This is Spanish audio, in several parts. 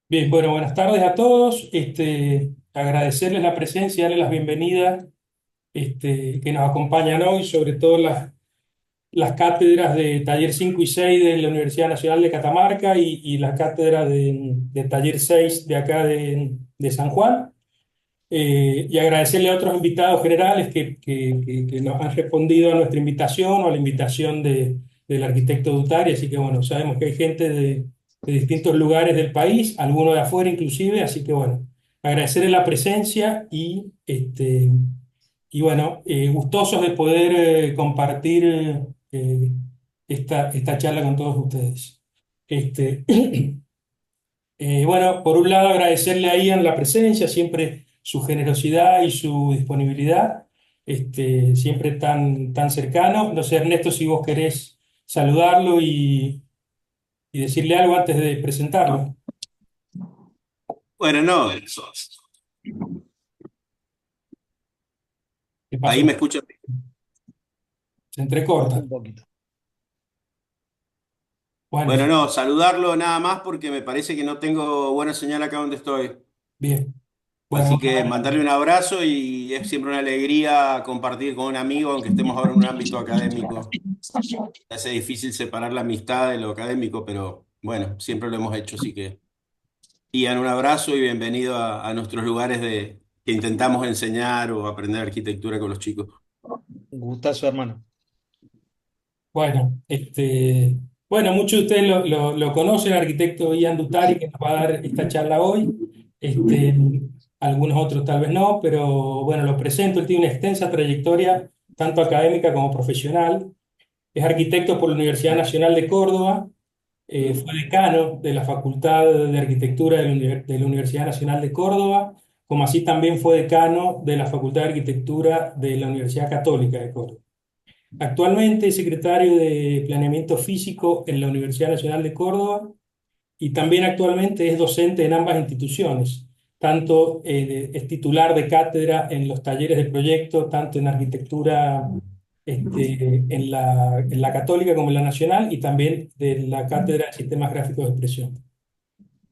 Bien, bueno, buenas tardes a todos. Agradecerles la presencia, darles las bienvenidas que nos acompañan hoy, sobre todo las cátedras de Taller 5 y 6 de la Universidad Nacional de Catamarca y la cátedra de Taller 6 de acá de San Juan. Y agradecerle a otros invitados generales que nos han respondido a nuestra invitación o a la invitación del arquitecto Dutari. Así que bueno, sabemos que hay gente de distintos lugares del país, algunos de afuera inclusive, así que bueno, agradecerle la presencia y bueno, gustosos de poder compartir esta charla con todos ustedes. Este, bueno, por un lado agradecerle a Ian la presencia, siempre su generosidad y su disponibilidad, siempre tan cercano. No sé, Ernesto, si vos querés saludarlo y decirle algo antes de presentarlo. Bueno, no, ¿Qué ahí pasó? me escuchan. Se entrecorta. Un poquito. Bueno, Bueno, no, saludarlo nada más porque me parece que no tengo buena señal acá donde estoy. bien. Bueno, Así que mandarle un abrazo y es siempre una alegría compartir con un amigo, aunque estemos ahora en un ámbito académico. Hace difícil separar la amistad de lo académico, pero bueno, siempre lo hemos hecho, así que Ian, un abrazo y bienvenido a nuestros lugares que intentamos enseñar o aprender arquitectura con los chicos. Un gustazo, hermano. bueno, bueno, muchos de ustedes lo conocen, el arquitecto Ian Dutari, que nos va a dar esta charla hoy. Este, Algunos otros tal vez no, pero bueno, lo presento. Él tiene una extensa trayectoria, tanto académica como profesional. Es arquitecto por la Universidad Nacional de Córdoba. Fue decano de la Facultad de Arquitectura de la Universidad Nacional de Córdoba, como así también fue decano de la Facultad de Arquitectura de la Universidad Católica de Córdoba. Actualmente es secretario de Planeamiento Físico en la Universidad Nacional de Córdoba y también actualmente es docente en ambas instituciones. Tanto es titular de cátedra en los talleres de proyecto, tanto en arquitectura en la Católica como en la Nacional, y también de la cátedra de Sistemas Gráficos de Expresión.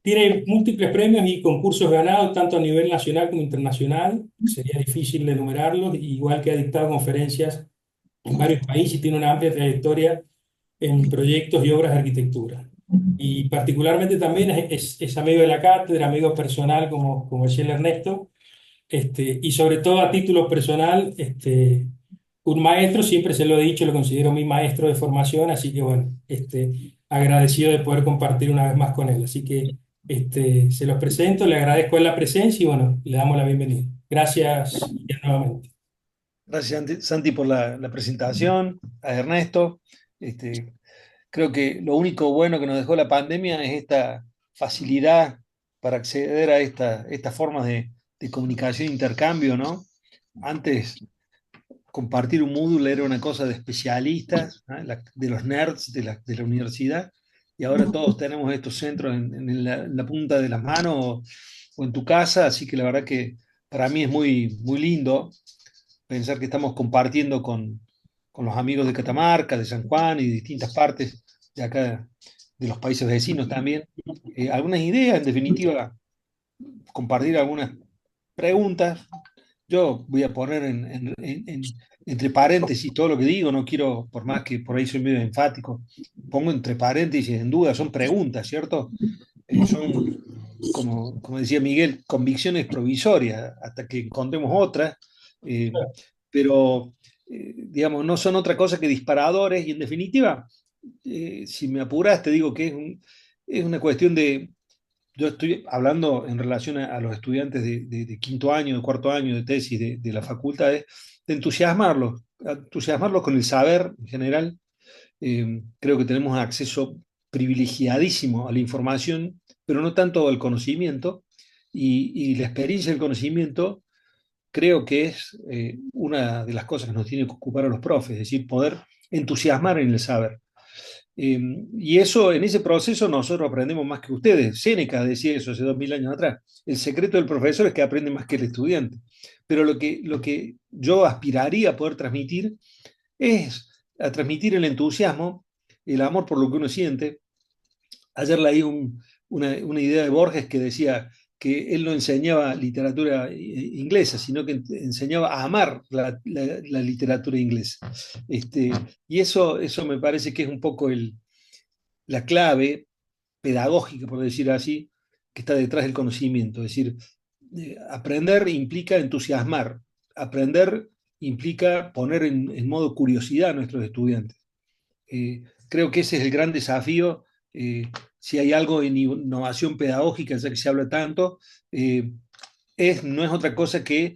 Tiene múltiples premios y concursos ganados, tanto a nivel nacional como internacional. Sería difícil de enumerarlos, igual que ha dictado conferencias en varios países y tiene una amplia trayectoria en proyectos y obras de arquitectura. Y particularmente también es amigo de la cátedra, amigo personal, como decía el Ernesto, y sobre todo a título personal, un maestro, siempre se lo he dicho, lo considero mi maestro de formación, así que bueno, agradecido de poder compartir una vez más con él. Así que se los presento, le agradezco la presencia y bueno, le damos la bienvenida. Gracias nuevamente. Gracias, Santi, por la presentación, a Ernesto. Creo que lo único bueno que nos dejó la pandemia es esta facilidad para acceder a estas formas de comunicación e intercambio, ¿no? Antes, compartir un Moodle era una cosa de especialistas, ¿no? De los nerds de la universidad, y ahora todos tenemos estos centros en la punta de las manos o en tu casa, así que la verdad que para mí es muy lindo pensar que estamos compartiendo con los amigos de Catamarca, de San Juan y de distintas partes de acá, de los países vecinos también, algunas ideas, en definitiva, compartir algunas preguntas. Yo voy a poner entre paréntesis todo lo que digo, no quiero, por más que por ahí soy medio enfático, pongo entre paréntesis en duda, son preguntas, ¿cierto? Son, como decía Miguel, convicciones provisorias hasta que encontremos otras, eh, pero digamos, no son otra cosa que disparadores y en definitiva, si me apuras, te digo que es una cuestión de, yo estoy hablando en relación a los estudiantes de quinto año, de cuarto año de tesis de la facultad, de entusiasmarlos con el saber en general. Creo que tenemos acceso privilegiadísimo a la información, pero no tanto al conocimiento, y la experiencia del conocimiento creo que es una de las cosas que nos tiene que ocupar a los profes, es decir, poder entusiasmar en el saber. Eh, y eso, en ese proceso, nosotros aprendemos más que ustedes. Séneca decía eso hace 2000 años atrás. El secreto del profesor es que aprende más que el estudiante. Pero lo que yo aspiraría a poder transmitir es a transmitir el entusiasmo, el amor por lo que uno siente. Ayer leí una idea de Borges que decía que él no enseñaba literatura inglesa, sino que enseñaba a amar la literatura inglesa. Este, y eso me parece que es un poco la clave pedagógica, por decir así, que está detrás del conocimiento. Es decir, aprender implica entusiasmar, aprender implica poner en modo curiosidad a nuestros estudiantes. Creo que ese es el gran desafío. Si hay algo en innovación pedagógica, ya que se habla tanto, eh, no es otra cosa que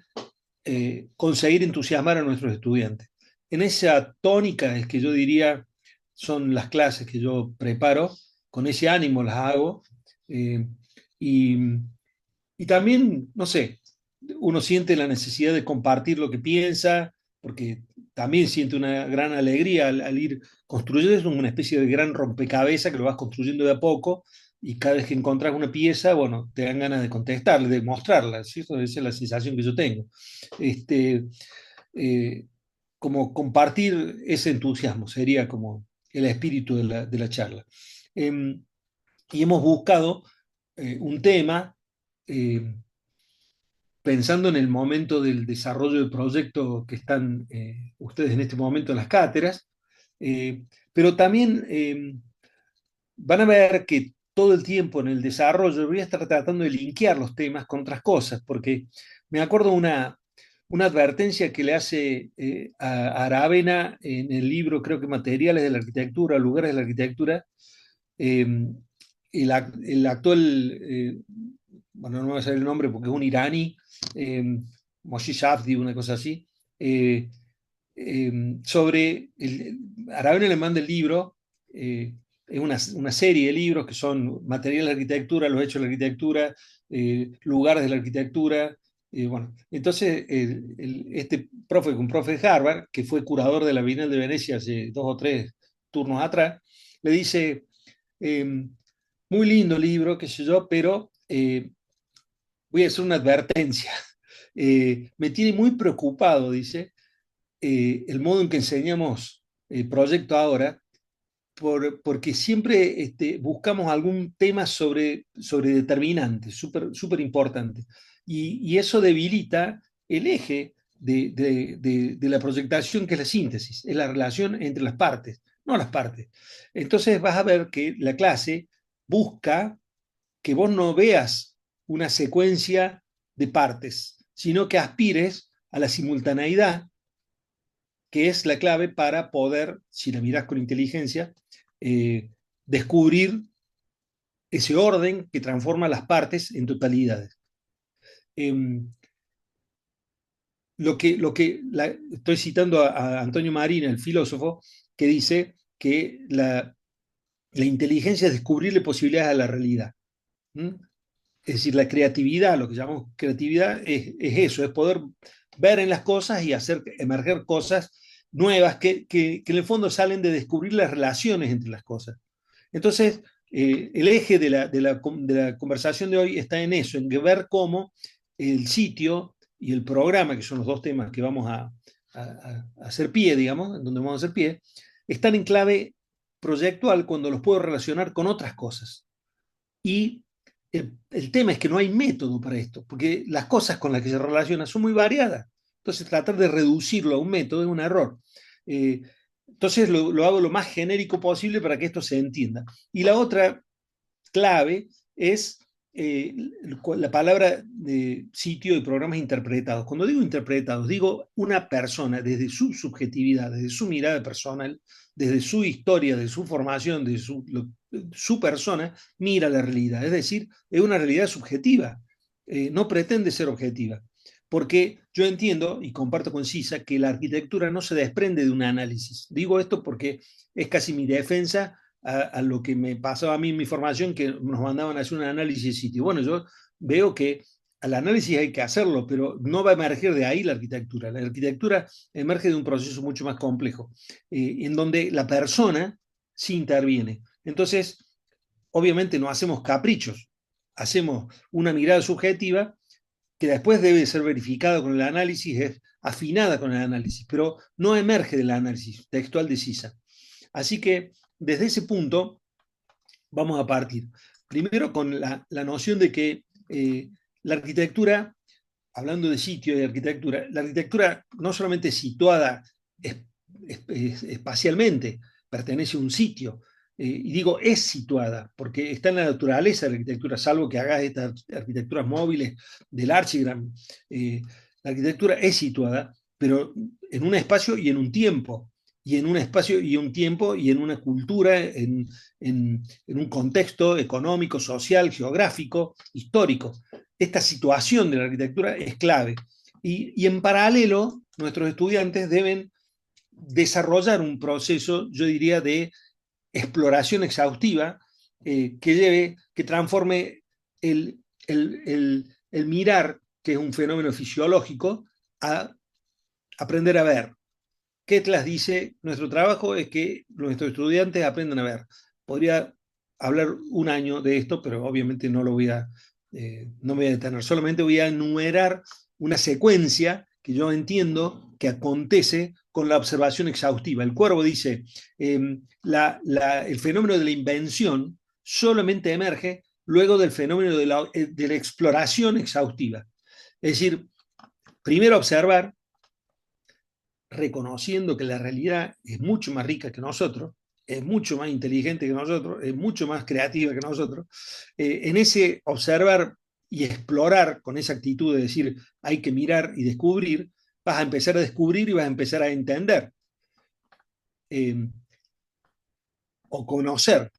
conseguir entusiasmar a nuestros estudiantes. En esa tónica es que yo diría son las clases que yo preparo, con ese ánimo las hago. eh, y, y también, no sé, uno siente la necesidad de compartir lo que piensa, porque también siente una gran alegría al ir construyendo, es una especie de gran rompecabezas que lo vas construyendo de a poco, y cada vez que encontrás una pieza, bueno, te dan ganas de contestarle, de mostrarla, ¿cierto? Esa es la sensación que yo tengo. Este, eh, Como compartir ese entusiasmo, sería como el espíritu de la charla. Eh, y hemos buscado un tema eh, pensando en el momento del desarrollo del proyecto que están ustedes en este momento en las cátedras, pero también van a ver que todo el tiempo en el desarrollo voy a estar tratando de linkear los temas con otras cosas, porque me acuerdo una advertencia que le hace a Aravena en el libro, creo que Materiales de la Arquitectura, Lugares de la Arquitectura, eh, el actual, bueno, no me voy a saber el nombre porque es un iraní, eh, Moshe Safdie, una cosa así, eh, sobre Aravena le manda el libro, es una serie de libros que son materiales de la arquitectura, los hechos de la arquitectura, lugares de la arquitectura. Bueno, entonces este profe, un profe de Harvard, que fue curador de la Bienal de Venecia hace 2 o 3 turnos atrás, le dice, eh, muy lindo libro, qué sé yo, pero voy a hacer una advertencia. Me tiene muy preocupado, dice, el modo en que enseñamos el proyecto ahora, porque siempre buscamos algún tema sobre determinante, súper importante. Y eso debilita el eje de la proyectación, que es la síntesis, es la relación entre las partes, no las partes. Entonces vas a ver que la clase busca que vos no veas una secuencia de partes, sino que aspires a la simultaneidad, que es la clave para poder, si la mirás con inteligencia, eh, descubrir ese orden que transforma las partes en totalidades. Eh, Estoy citando a Antonio Marina, el filósofo, que dice que la inteligencia es descubrirle posibilidades a la realidad. ¿Mm? Es decir, la creatividad, lo que llamamos creatividad, es eso, es poder ver en las cosas y hacer emerger cosas nuevas que en el fondo salen de descubrir las relaciones entre las cosas. Entonces, el eje de la conversación de hoy está en eso, en ver cómo el sitio y el programa, que son los dos temas que vamos a hacer pie, digamos, en donde vamos a hacer pie, están en clave proyectual cuando los puedo relacionar con otras cosas. Y el tema es que no hay método para esto, porque las cosas con las que se relacionan son muy variadas. Entonces, tratar de reducirlo a un método es un error. Eh, entonces, lo hago lo más genérico posible para que esto se entienda. Y la otra clave es la palabra de sitio y programas interpretados. Cuando digo interpretados, digo una persona desde su subjetividad, desde su mirada personal, desde su historia, de su formación, de su persona, mira la realidad. Es decir, es una realidad subjetiva, no pretende ser objetiva. Porque yo entiendo y comparto con Sisa que la arquitectura no se desprende de un análisis. Digo esto porque es casi mi defensa a lo que me pasaba a mí en mi formación, que nos mandaban a hacer un análisis de sitio. Bueno, yo veo que al análisis hay que hacerlo, pero no va a emerger de ahí la arquitectura. La arquitectura emerge de un proceso mucho más complejo, en donde la persona sí interviene. Entonces, obviamente no hacemos caprichos, hacemos una mirada subjetiva que después debe ser verificada con el análisis, es afinada con el análisis, pero no emerge del análisis textual de CISA. Así que desde ese punto vamos a partir. primero con la noción de que la arquitectura, hablando de sitio y de arquitectura, la arquitectura no solamente es situada espacialmente, pertenece a un sitio, y digo es situada, porque está en la naturaleza de la arquitectura, salvo que hagas estas arquitecturas móviles del Archigram. La arquitectura es situada, pero en un espacio y en un tiempo, y en un espacio y un tiempo y en una cultura, en un contexto económico, social, geográfico, histórico. Esta situación de la arquitectura es clave. Y en paralelo, nuestros estudiantes deben desarrollar un proceso, yo diría, de exploración exhaustiva que transforme el mirar, que es un fenómeno fisiológico, a aprender a ver. Ketlas dice, nuestro trabajo es que nuestros estudiantes aprendan a ver. Podría hablar un año de esto, pero obviamente no no me voy a detener. Solamente voy a enumerar una secuencia que yo entiendo que acontece con la observación exhaustiva. El Cuervo dice, el fenómeno de la invención solamente emerge luego del fenómeno de la exploración exhaustiva. Es decir, primero observar, reconociendo que la realidad es mucho más rica que nosotros, es mucho más inteligente que nosotros, es mucho más creativa que nosotros. En ese observar y explorar con esa actitud de decir hay que mirar y descubrir, vas a empezar a descubrir y vas a empezar a entender o conocer.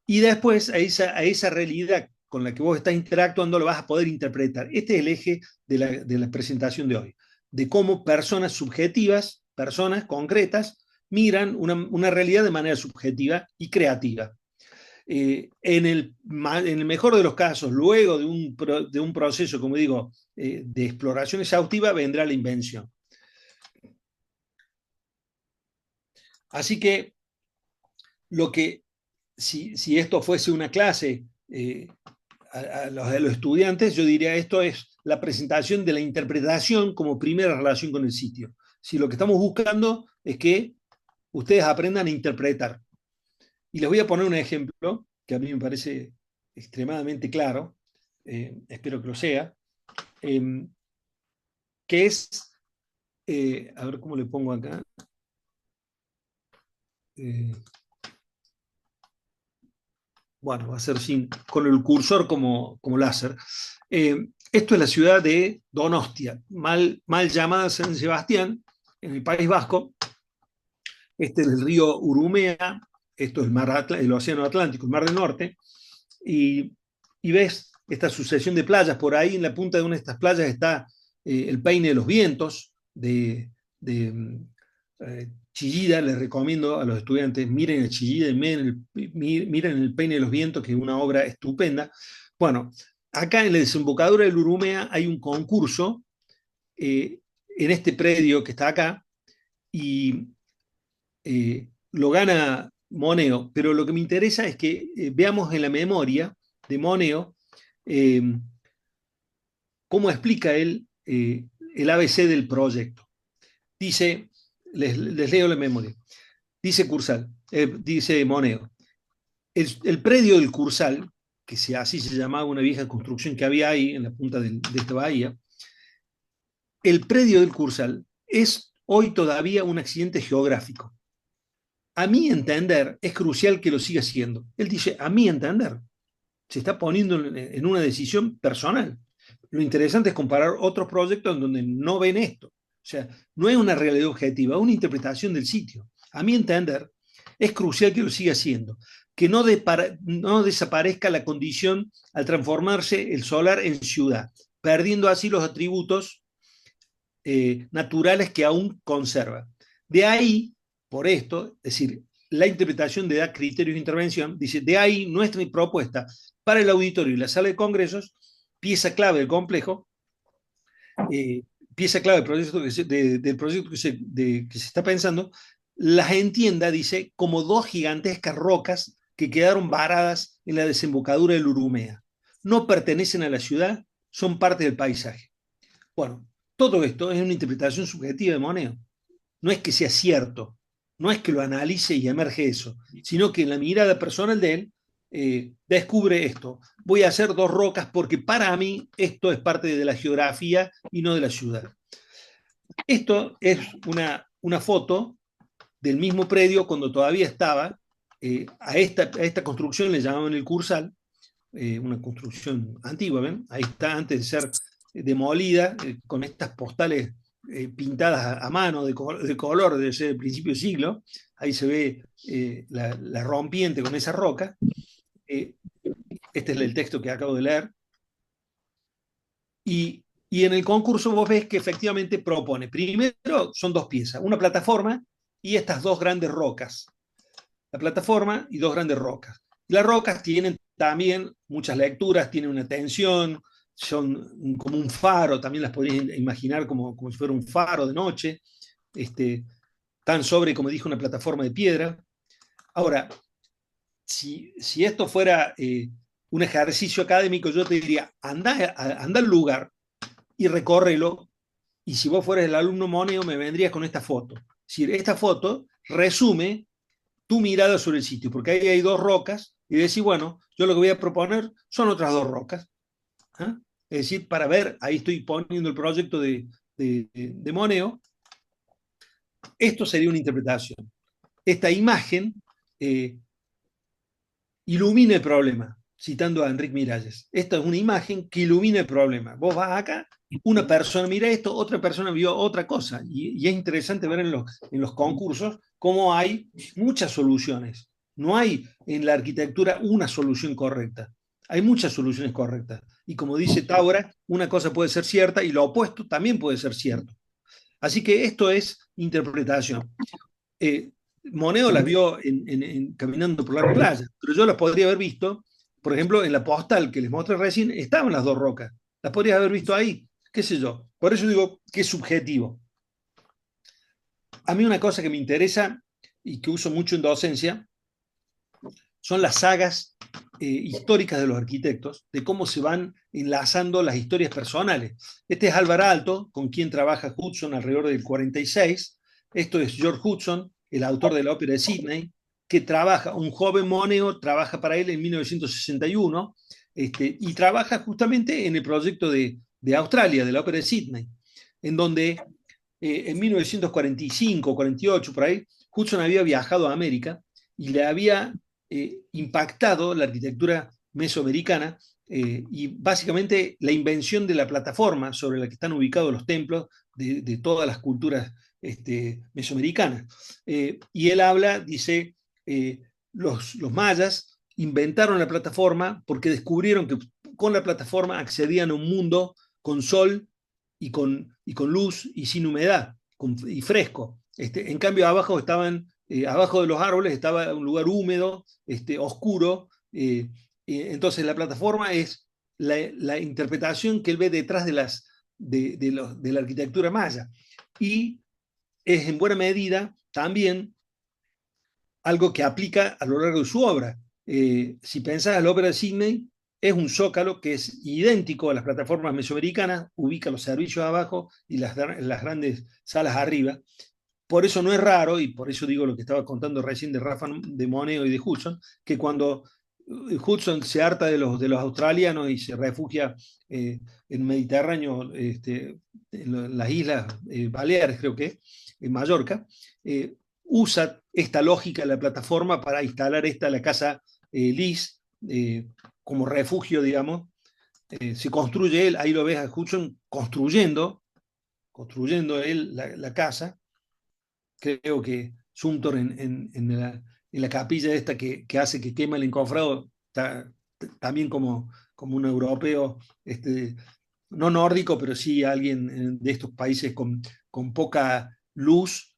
Y después a esa realidad con la que vos estás interactuando lo vas a poder interpretar. Este es el eje de la presentación de hoy, de cómo personas subjetivas, personas concretas, miran una realidad de manera subjetiva y creativa. En el mejor de los casos, luego de un proceso, como digo, de exploración exhaustiva, vendrá la invención. Así que, si esto fuese una clase a los estudiantes, yo diría esto es la presentación de la interpretación como primera relación con el sitio. Si lo que estamos buscando es que ustedes aprendan a interpretar. Y les voy a poner un ejemplo que a mí me parece extremadamente claro, espero que lo sea, que es, a ver cómo le pongo acá. Bueno, va a ser con el cursor como láser. Esto es la ciudad de Donostia, mal llamada San Sebastián, en el País Vasco. Este es el río Urumea, esto es el Océano Atlántico, el Mar del Norte, y ves esta sucesión de playas. Por ahí en la punta de una de estas playas está el Peine de los Vientos, de Chillida. Les recomiendo a los estudiantes, miren el Chillida, miren el Peine de los Vientos, que es una obra estupenda. Bueno, acá en la desembocadura del Urumea hay un concurso en este predio que está acá, y lo gana Moneo, pero lo que me interesa es que veamos en la memoria de Moneo cómo explica él el ABC del proyecto. Dice, les leo la memoria, dice Moneo, el predio del Cursal, que así se llamaba una vieja construcción que había ahí en la punta de esta bahía, el predio del Cursal es hoy todavía un accidente geográfico. A mi entender, es crucial que lo siga siendo. Él dice, a mi entender, se está poniendo en una decisión personal. Lo interesante es comparar otros proyectos en donde no ven esto. O sea, no es una realidad objetiva, es una interpretación del sitio. A mi entender, es crucial que lo siga siendo. Que no desaparezca la condición al transformarse el solar en ciudad, perdiendo así los atributos naturales que aún conserva. De ahí, por esto, es decir, la interpretación de da criterios de intervención, dice, de ahí nuestra propuesta para el auditorio y la sala de congresos, pieza clave del complejo, pieza clave del proyecto que se está pensando, las entienda, dice, como dos gigantescas rocas que quedaron varadas en la desembocadura del Urumea. No pertenecen a la ciudad, son parte del paisaje. Bueno, todo esto es una interpretación subjetiva de Moneo. No es que sea cierto, no es que lo analice y emerge eso, sino que en la mirada personal de él descubre esto. Voy a hacer dos rocas porque para mí esto es parte de la geografía y no de la ciudad. Esto es una foto del mismo predio cuando todavía estaba. A esta construcción le llamaban el Cursal, una construcción antigua, ¿ven? Ahí está, antes de ser demolida, con estas postales pintadas a mano de color desde el principio del siglo. Ahí se ve la rompiente con esa roca. Este es el texto que acabo de leer. Y en el concurso vos ves que efectivamente propone, primero son dos piezas, una plataforma y estas dos grandes rocas. La plataforma y dos grandes rocas. Las rocas tienen también muchas lecturas, tienen una tensión, son como un faro, también las podrías imaginar como si fuera un faro de noche, tan sobre, como dijo, una plataforma de piedra. Ahora, si esto fuera un ejercicio académico, yo te diría, anda al lugar y recórrelo, y si vos fueras el alumno moneo, me vendrías con esta foto. Es decir, esta foto resume tu mirada sobre el sitio, porque ahí hay dos rocas, y decís, bueno, yo lo que voy a proponer son otras dos rocas. ¿Ah? Es decir, para ver, ahí estoy poniendo el proyecto de Moneo, esto sería una interpretación. Esta imagen ilumina el problema, citando a Enrique Miralles. Esta es una imagen que ilumina el problema. Vos vas acá, una persona mira esto, otra persona vio otra cosa. Y es interesante ver en los concursos cómo hay muchas soluciones. No hay en la arquitectura una solución correcta. Hay muchas soluciones correctas. Y como dice Taura, una cosa puede ser cierta y lo opuesto también puede ser cierto. Así que esto es interpretación. eh, Moneo las vio caminando por la playa, pero yo las podría haber visto, por ejemplo, en la postal que les mostré recién, estaban las dos rocas. Las podrías haber visto ahí, qué sé yo. Por eso digo que es subjetivo. A mí una cosa que me interesa y que uso mucho en docencia son las sagas históricas de los arquitectos, de cómo se van enlazando las historias personales. Este es Álvaro Alto, con quien trabaja Hudson alrededor del 46. Esto es George Hudson, el autor de la ópera de Sydney, que trabaja, un joven moneo, trabaja para él en 1961, y trabaja justamente en el proyecto de Australia, de la ópera de Sydney, en donde en 1945, 48, por ahí, Hudson había viajado a América y le había impactado la arquitectura mesoamericana y básicamente la invención de la plataforma sobre la que están ubicados los templos de todas las culturas mesoamericanas. Y él habla, dice, los mayas inventaron la plataforma porque descubrieron que con la plataforma accedían a un mundo con sol y con luz y sin humedad y fresco. En cambio, abajo de los árboles estaba un lugar húmedo, oscuro. Entonces, la plataforma es la interpretación que él ve detrás de la arquitectura maya. Y es en buena medida también algo que aplica a lo largo de su obra. Si pensás en la ópera de Sydney, es un zócalo que es idéntico a las plataformas mesoamericanas, ubica los servicios abajo y las grandes salas arriba. Por eso no es raro, y por eso digo lo que estaba contando recién de Rafa, de Moneo y de Hudson, que cuando Hudson se harta de los australianos y se refugia en el Mediterráneo, en las Islas Baleares, creo que, en Mallorca, usa esta lógica de la plataforma para instalar la casa Lis como refugio, digamos. Se construye él, ahí lo ves a Hudson construyendo él la casa. Creo que Sumter en la capilla esta que hace que quema el encofrado, está también como un europeo, no nórdico, pero sí alguien de estos países con poca luz,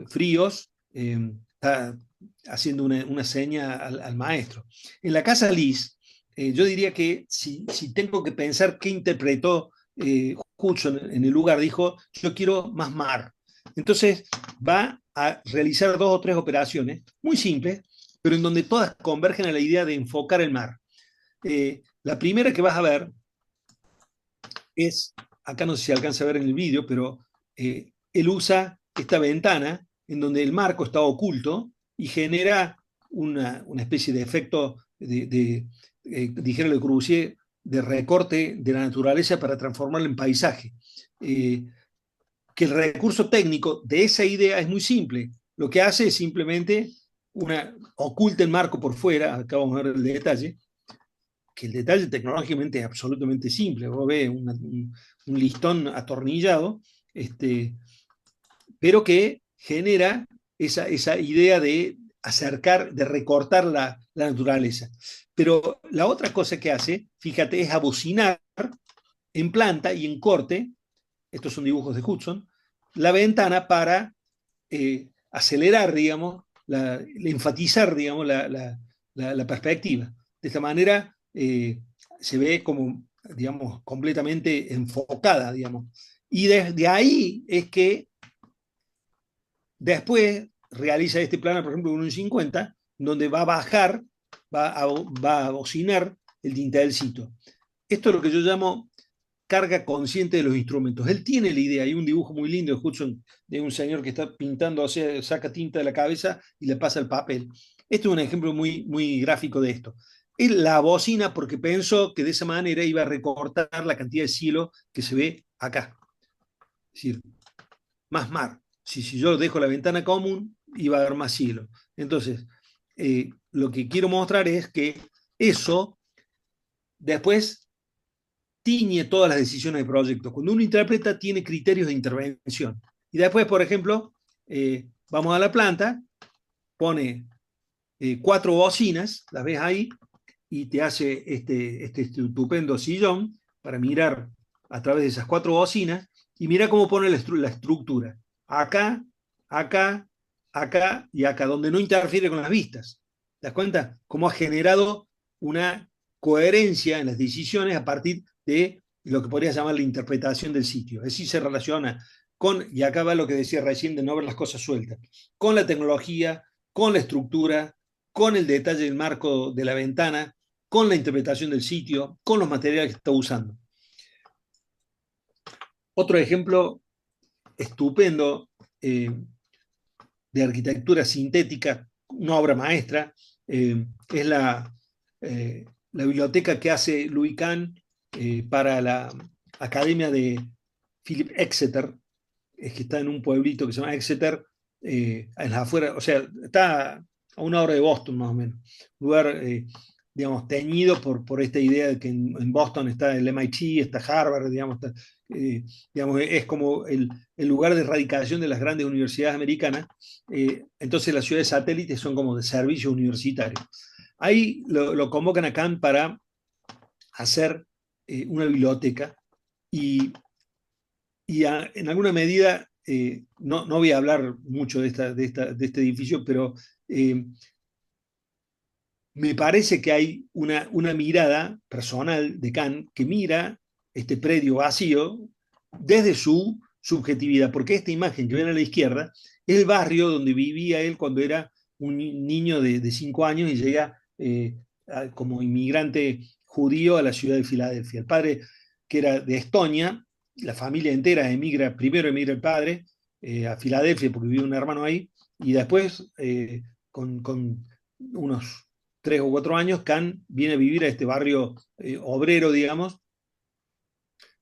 fríos, está haciendo una seña al maestro. En la casa Lis, yo diría que si tengo que pensar qué interpretó Hudson en el lugar, dijo, yo quiero más mar. Entonces va a realizar dos o tres operaciones muy simples, pero en donde todas convergen a la idea de enfocar el mar. La primera que vas a ver es, acá no sé si alcanza a ver en el vídeo, pero él usa esta ventana en donde el marco está oculto y genera una especie de efecto, dijera Le Corbusier, de recorte de la naturaleza para transformarla en paisaje. Que el recurso técnico de esa idea es muy simple. Lo que hace es simplemente oculta el marco por fuera, acá vamos a ver el detalle, que el detalle tecnológicamente es absolutamente simple. Vos ves un listón atornillado, pero que genera esa idea de acercar, de recortar la naturaleza. Pero la otra cosa que hace, fíjate, es abocinar en planta y en corte, estos son dibujos de Hudson, la ventana para acelerar, digamos, enfatizar, digamos, la perspectiva. De esta manera se ve como, digamos, completamente enfocada, digamos. Y desde ahí es que después realiza este plano, por ejemplo, con un 50, donde va a bajar, va a bocinar el dintelcito. Esto es lo que yo llamo carga consciente de los instrumentos. Él tiene la idea, hay un dibujo muy lindo de Hudson de un señor que está pintando, o sea, saca tinta de la cabeza y le pasa el papel. Este es un ejemplo muy, muy gráfico de esto. Él la bocina porque pensó que de esa manera iba a recortar la cantidad de cielo que se ve acá. Es decir, más mar. Si yo dejo la ventana común, iba a haber más cielo. Entonces, lo que quiero mostrar es que eso después tiñe todas las decisiones de proyecto. Cuando uno interpreta, tiene criterios de intervención. Y después, por ejemplo, vamos a la planta, pone 4 bocinas, las ves ahí, y te hace este estupendo sillón para mirar a través de esas 4 bocinas, y mira cómo pone la estructura. Acá, acá, acá y acá, donde no interfiere con las vistas. ¿Te das cuenta? Cómo ha generado una coherencia en las decisiones a partir de lo que podría llamar la interpretación del sitio. Es decir, se relaciona con, y acá va lo que decía recién de no ver las cosas sueltas, con la tecnología, con la estructura, con el detalle del marco de la ventana, con la interpretación del sitio, con los materiales que está usando. Otro ejemplo estupendo de arquitectura sintética, una obra maestra, es la biblioteca que hace Louis Kahn para la Academia de Philip Exeter, que está en un pueblito que se llama Exeter, en las afueras, o sea, está a una hora de Boston más o menos, lugar, digamos, teñido por esta idea de que en Boston está el MIT, está Harvard, digamos, es como el lugar de radicación de las grandes universidades americanas, entonces las ciudades satélites son como de servicio universitario. Ahí lo convocan a Kahn para hacer una biblioteca y en alguna medida, no voy a hablar mucho de este edificio, pero me parece que hay una mirada personal de Kahn que mira este predio vacío desde su subjetividad, porque esta imagen que ven a la izquierda es el barrio donde vivía él cuando era un niño de 5 años y llega como inmigrante judío a la ciudad de Filadelfia. El padre, que era de Estonia, la familia entera emigra, primero emigra el padre a Filadelfia porque vive un hermano ahí, y después con unos 3 o 4 años, Kahn viene a vivir a este barrio obrero, digamos,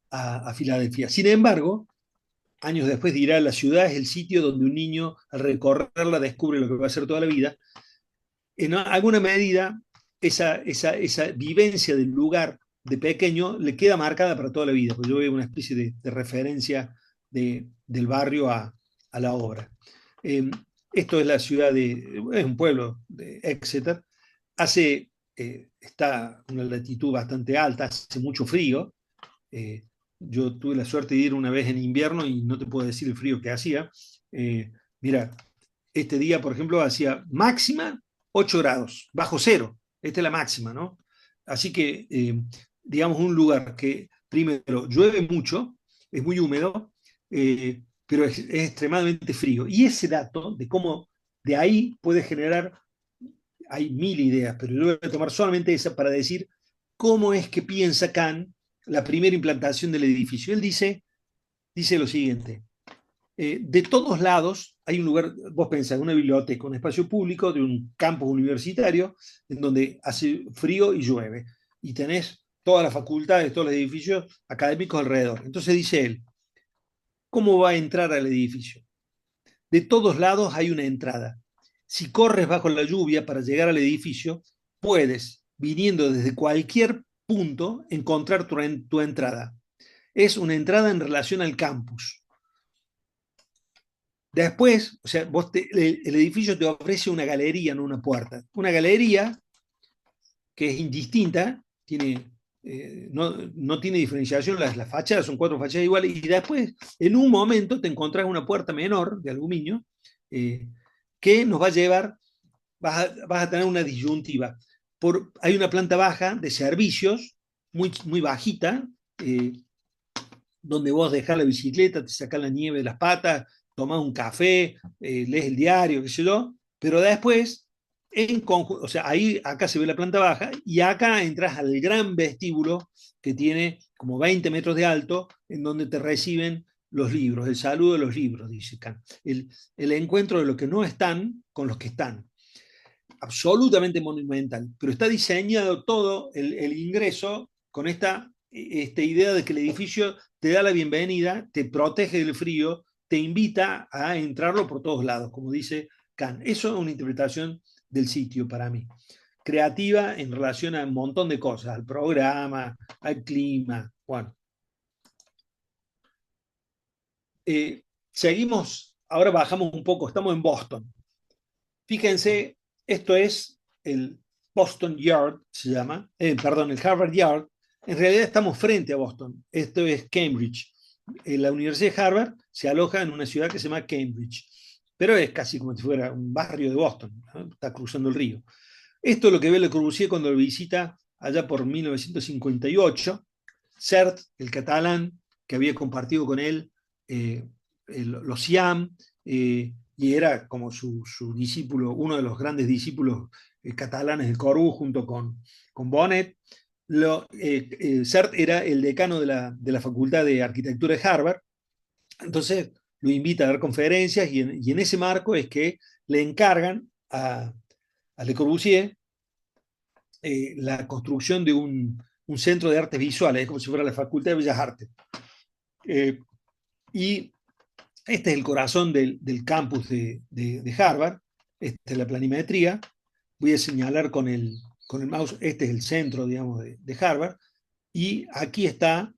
a Filadelfia. Sin embargo, años después dirá, la ciudad es el sitio donde un niño al recorrerla descubre lo que va a hacer toda la vida. En alguna medida, esa vivencia del lugar de pequeño le queda marcada para toda la vida, porque yo veo una especie de referencia del barrio a la obra. Esto es la ciudad es un pueblo de Exeter. Está a una latitud bastante alta, hace mucho frío. Yo tuve la suerte de ir una vez en invierno y no te puedo decir el frío que hacía. Mira, este día, por ejemplo, hacía máxima 8 grados, bajo cero. Esta es la máxima, ¿no? Así que, digamos, un lugar que primero llueve mucho, es muy húmedo, pero es extremadamente frío. Y ese dato de cómo de ahí puede generar, hay 1000 ideas, pero yo voy a tomar solamente esa para decir cómo es que piensa Kahn la primera implantación del edificio. Él dice lo siguiente: de todos lados hay un lugar, vos pensás, una biblioteca, un espacio público de un campus universitario en donde hace frío y llueve, y tenés todas las facultades, todos los edificios académicos alrededor. Entonces dice él, ¿cómo va a entrar al edificio? De todos lados hay una entrada. Si corres bajo la lluvia para llegar al edificio, puedes, viniendo desde cualquier punto, encontrar tu entrada. Es una entrada en relación al campus. Después, o sea, el edificio te ofrece una galería, no una puerta. Una galería que es indistinta, no tiene diferenciación, las fachadas son 4 fachadas iguales, y después, en un momento, te encontrás una puerta menor de aluminio eh, que nos va a llevar, vas a tener una disyuntiva. Hay una planta baja de servicios, muy bajita, donde vos dejás la bicicleta, te sacás la nieve de las patas, tomás un café, lees el diario, qué sé yo, pero después, o sea, acá se ve la planta baja y acá entras al gran vestíbulo que tiene como 20 metros de alto, en donde te reciben los libros, el saludo de los libros, dice Kant, el encuentro de los que no están con los que están. Absolutamente monumental, pero está diseñado todo el ingreso con esta idea de que el edificio te da la bienvenida, te protege del frío, te invita a entrarlo por todos lados, como dice Kant. Eso es una interpretación del sitio para mí. Creativa en relación a un montón de cosas, al programa, al clima. Bueno. Seguimos, ahora bajamos un poco, estamos en Boston. Fíjense, esto es el Boston Yard, se llama, perdón, el Harvard Yard. En realidad estamos frente a Boston. Esto es Cambridge. La Universidad de Harvard se aloja en una ciudad que se llama Cambridge, pero es casi como si fuera un barrio de Boston, ¿no? Está cruzando el río. Esto es lo que ve Le Corbusier cuando lo visita allá por 1958. Sert, el catalán, que había compartido con él los Siam, y era como su discípulo, uno de los grandes discípulos catalanes de Corbu, junto con Bonnet. Sert era el decano de la Facultad de Arquitectura de Harvard, entonces lo invita a dar conferencias, y en ese marco es que le encargan a Le Corbusier la construcción de un centro de artes visuales, es como si fuera la Facultad de Bellas Artes. Y este es el corazón del campus de Harvard, esta es la planimetría. Voy a señalar con el mouse, este es el centro, digamos, de Harvard, y aquí está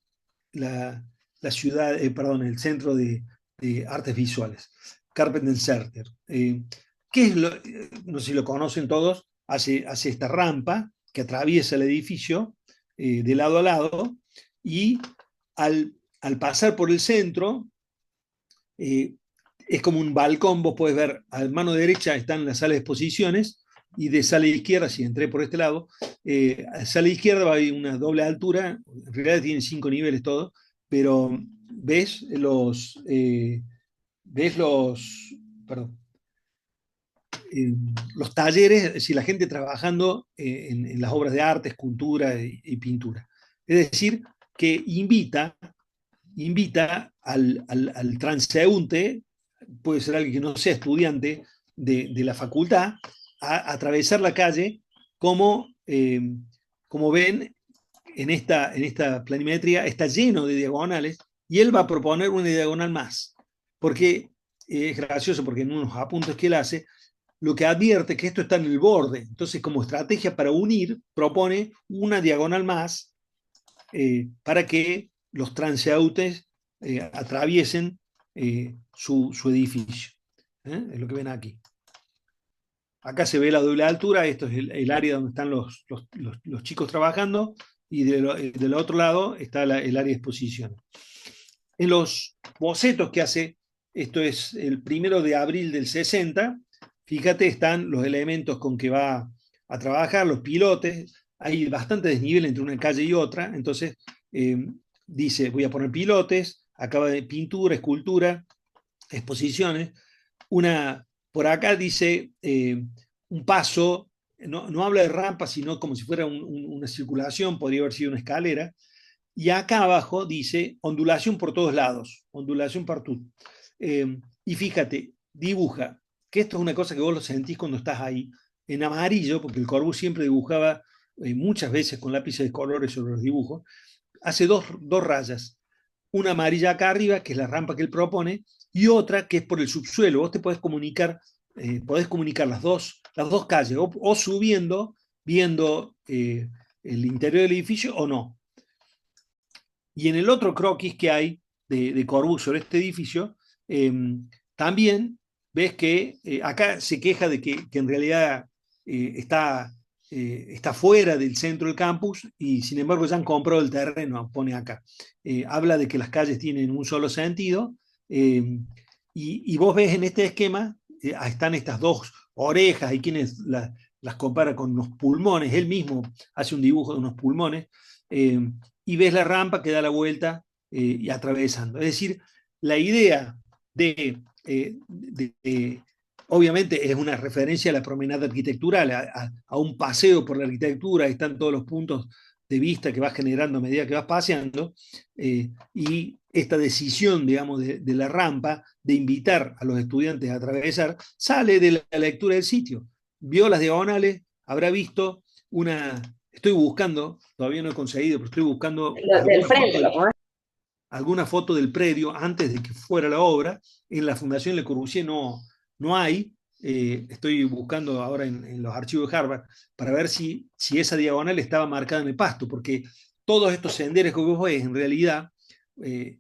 la ciudad, perdón, el centro de artes visuales, Carpenter Center. ¿Qué es no sé si lo conocen todos, hace esta rampa que atraviesa el edificio de lado a lado, y al pasar por el centro, es como un balcón, vos podés ver, a mano derecha están las salas de exposiciones, y de sala izquierda, si entré por este lado, a sala izquierda va a haber una doble altura, en realidad tiene 5 niveles todo, pero perdón, los talleres, es decir, la gente trabajando en las obras de arte, escultura y pintura. Es decir, que invita al transeúnte, puede ser alguien que no sea estudiante de la facultad, a atravesar la calle, como ven en esta planimetría, está lleno de diagonales, y él va a proponer una diagonal más, porque es gracioso, porque en unos apuntes que él hace, lo que advierte que esto está en el borde, entonces como estrategia para unir, propone una diagonal más para que los transeúntes atraviesen su edificio. Es lo que ven aquí. Acá se ve la doble altura, esto es el área donde están los chicos trabajando, y del otro lado está el área de exposición. En los bocetos que hace, esto es el 1 de abril del 60, fíjate, están los elementos con que va a trabajar, los pilotes, hay bastante desnivel entre una calle y otra, entonces dice, voy a poner pilotes, acaba de pintura, escultura, exposiciones. Por acá dice un paso, no habla de rampa, sino como si fuera una circulación, podría haber sido una escalera. Y acá abajo dice ondulación por todos lados, ondulación partout. Y fíjate, dibuja, que esto es una cosa que vos lo sentís cuando estás ahí, en amarillo, porque el Corbu siempre dibujaba muchas veces con lápices de colores sobre los dibujos, hace dos rayas, una amarilla acá arriba, que es la rampa que él propone, y otra que es por el subsuelo. Vos te podés comunicar las dos calles, o subiendo, viendo el interior del edificio o no. Y en el otro croquis que hay de Corbusier sobre este edificio, eh, también ves que acá se queja de que en realidad está, está fuera del centro del campus y sin embargo ya han comprado el terreno, pone acá. Habla de que las calles tienen un solo sentido y vos ves en este esquema, están estas dos orejas, hay quienes las compara con unos pulmones, él mismo hace un dibujo de unos pulmones, eh, y ves la rampa que da la vuelta y atravesando. Es decir, la idea obviamente es una referencia a la promenada arquitectural, a un paseo por la arquitectura, están todos los puntos de vista que vas generando a medida que vas paseando, y esta decisión, digamos, de la rampa, de invitar a los estudiantes a atravesar, sale de la lectura del sitio. Vio las diagonales, habrá visto estoy buscando, todavía no he conseguido, pero estoy buscando Del frente, lo podés. alguna foto del predio antes de que fuera la obra. En la Fundación Le Corbusier no hay. Estoy buscando ahora en los archivos de Harvard para ver si esa diagonal estaba marcada en el pasto, porque todos estos senderos que vos ves en realidad,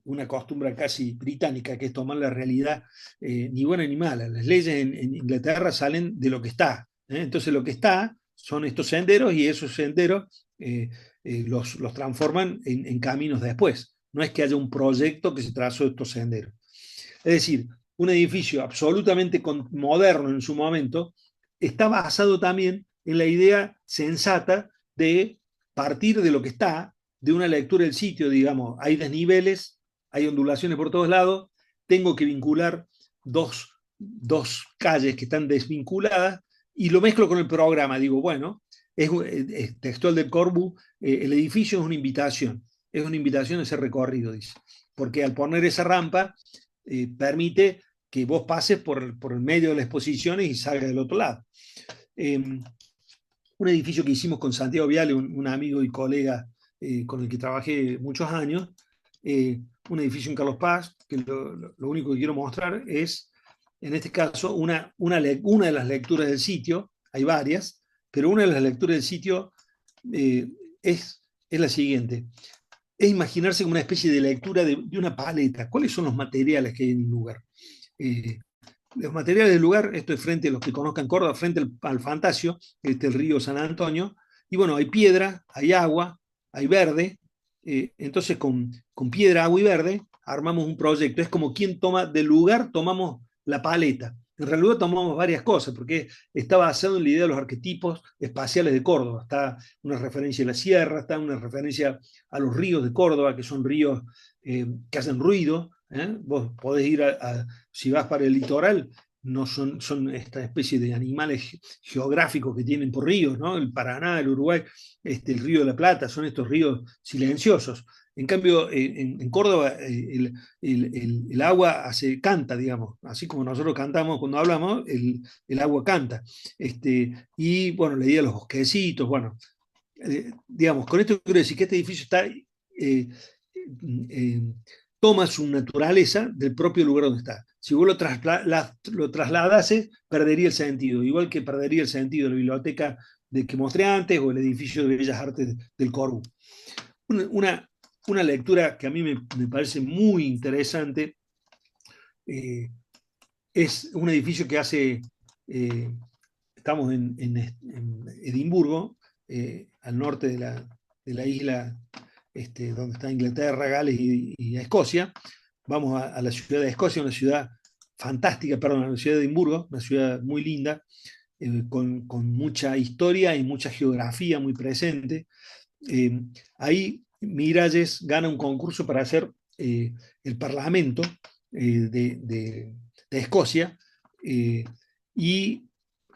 una costumbre casi británica, que es tomar la realidad ni buena ni mala. Las leyes en Inglaterra salen de lo que está. Entonces lo que está son estos senderos y esos senderos los transforman en caminos después. No es que haya un proyecto que se trazó de estos senderos. Es decir, un edificio absolutamente moderno en su momento está basado también en la idea sensata de partir de lo que está, de una lectura del sitio, digamos, hay desniveles, hay ondulaciones por todos lados, tengo que vincular dos calles que están desvinculadas y lo mezclo con el programa. Digo, bueno, es textual del Corbu, el edificio es una invitación a ese recorrido, dice, porque al poner esa rampa permite que vos pases por el medio de las exposiciones y salgas del otro lado. Un edificio que hicimos con Santiago Viale, un amigo y colega con el que trabajé muchos años, un edificio en Carlos Paz, que lo único que quiero mostrar es, en este caso, una de las lecturas del sitio, hay varias, pero una de las lecturas del sitio es la siguiente. Es imaginarse como una especie de lectura de una paleta. ¿Cuáles son los materiales que hay en el lugar? Los materiales del lugar, esto es frente a los que conozcan Córdoba, frente al Fantasio, el río San Antonio, y bueno, hay piedra, hay agua, hay verde, entonces con piedra, agua y verde armamos un proyecto. Es como quien toma del lugar, tomamos la paleta. En realidad tomamos varias cosas, porque está basado en la idea de los arquetipos espaciales de Córdoba. Está una referencia a la sierra, está una referencia a los ríos de Córdoba, que son ríos que hacen ruido. Vos podés ir si vas para el litoral, no son esta especie de animales geográficos que tienen por ríos, ¿no? El Paraná, el Uruguay, el Río de la Plata, son estos ríos silenciosos. En cambio, en Córdoba el agua canta, digamos, así como nosotros cantamos cuando hablamos, el agua canta. Y bueno, le di a los bosquecitos, bueno, digamos, con esto quiero decir que este edificio está, toma su naturaleza del propio lugar donde está. Si vos lo trasladase, perdería el sentido, igual que perdería el sentido la biblioteca que mostré antes o el edificio de Bellas Artes del Corbu. Una lectura que a mí me parece muy interesante es un edificio que hace, estamos en Edimburgo, al norte de la isla donde está Inglaterra, Gales y Escocia. Vamos a la ciudad de Escocia, una ciudad fantástica, perdón, a la ciudad de Edimburgo, una ciudad muy linda, con mucha historia y mucha geografía muy presente. Ahí Miralles gana un concurso para hacer el Parlamento de Escocia, y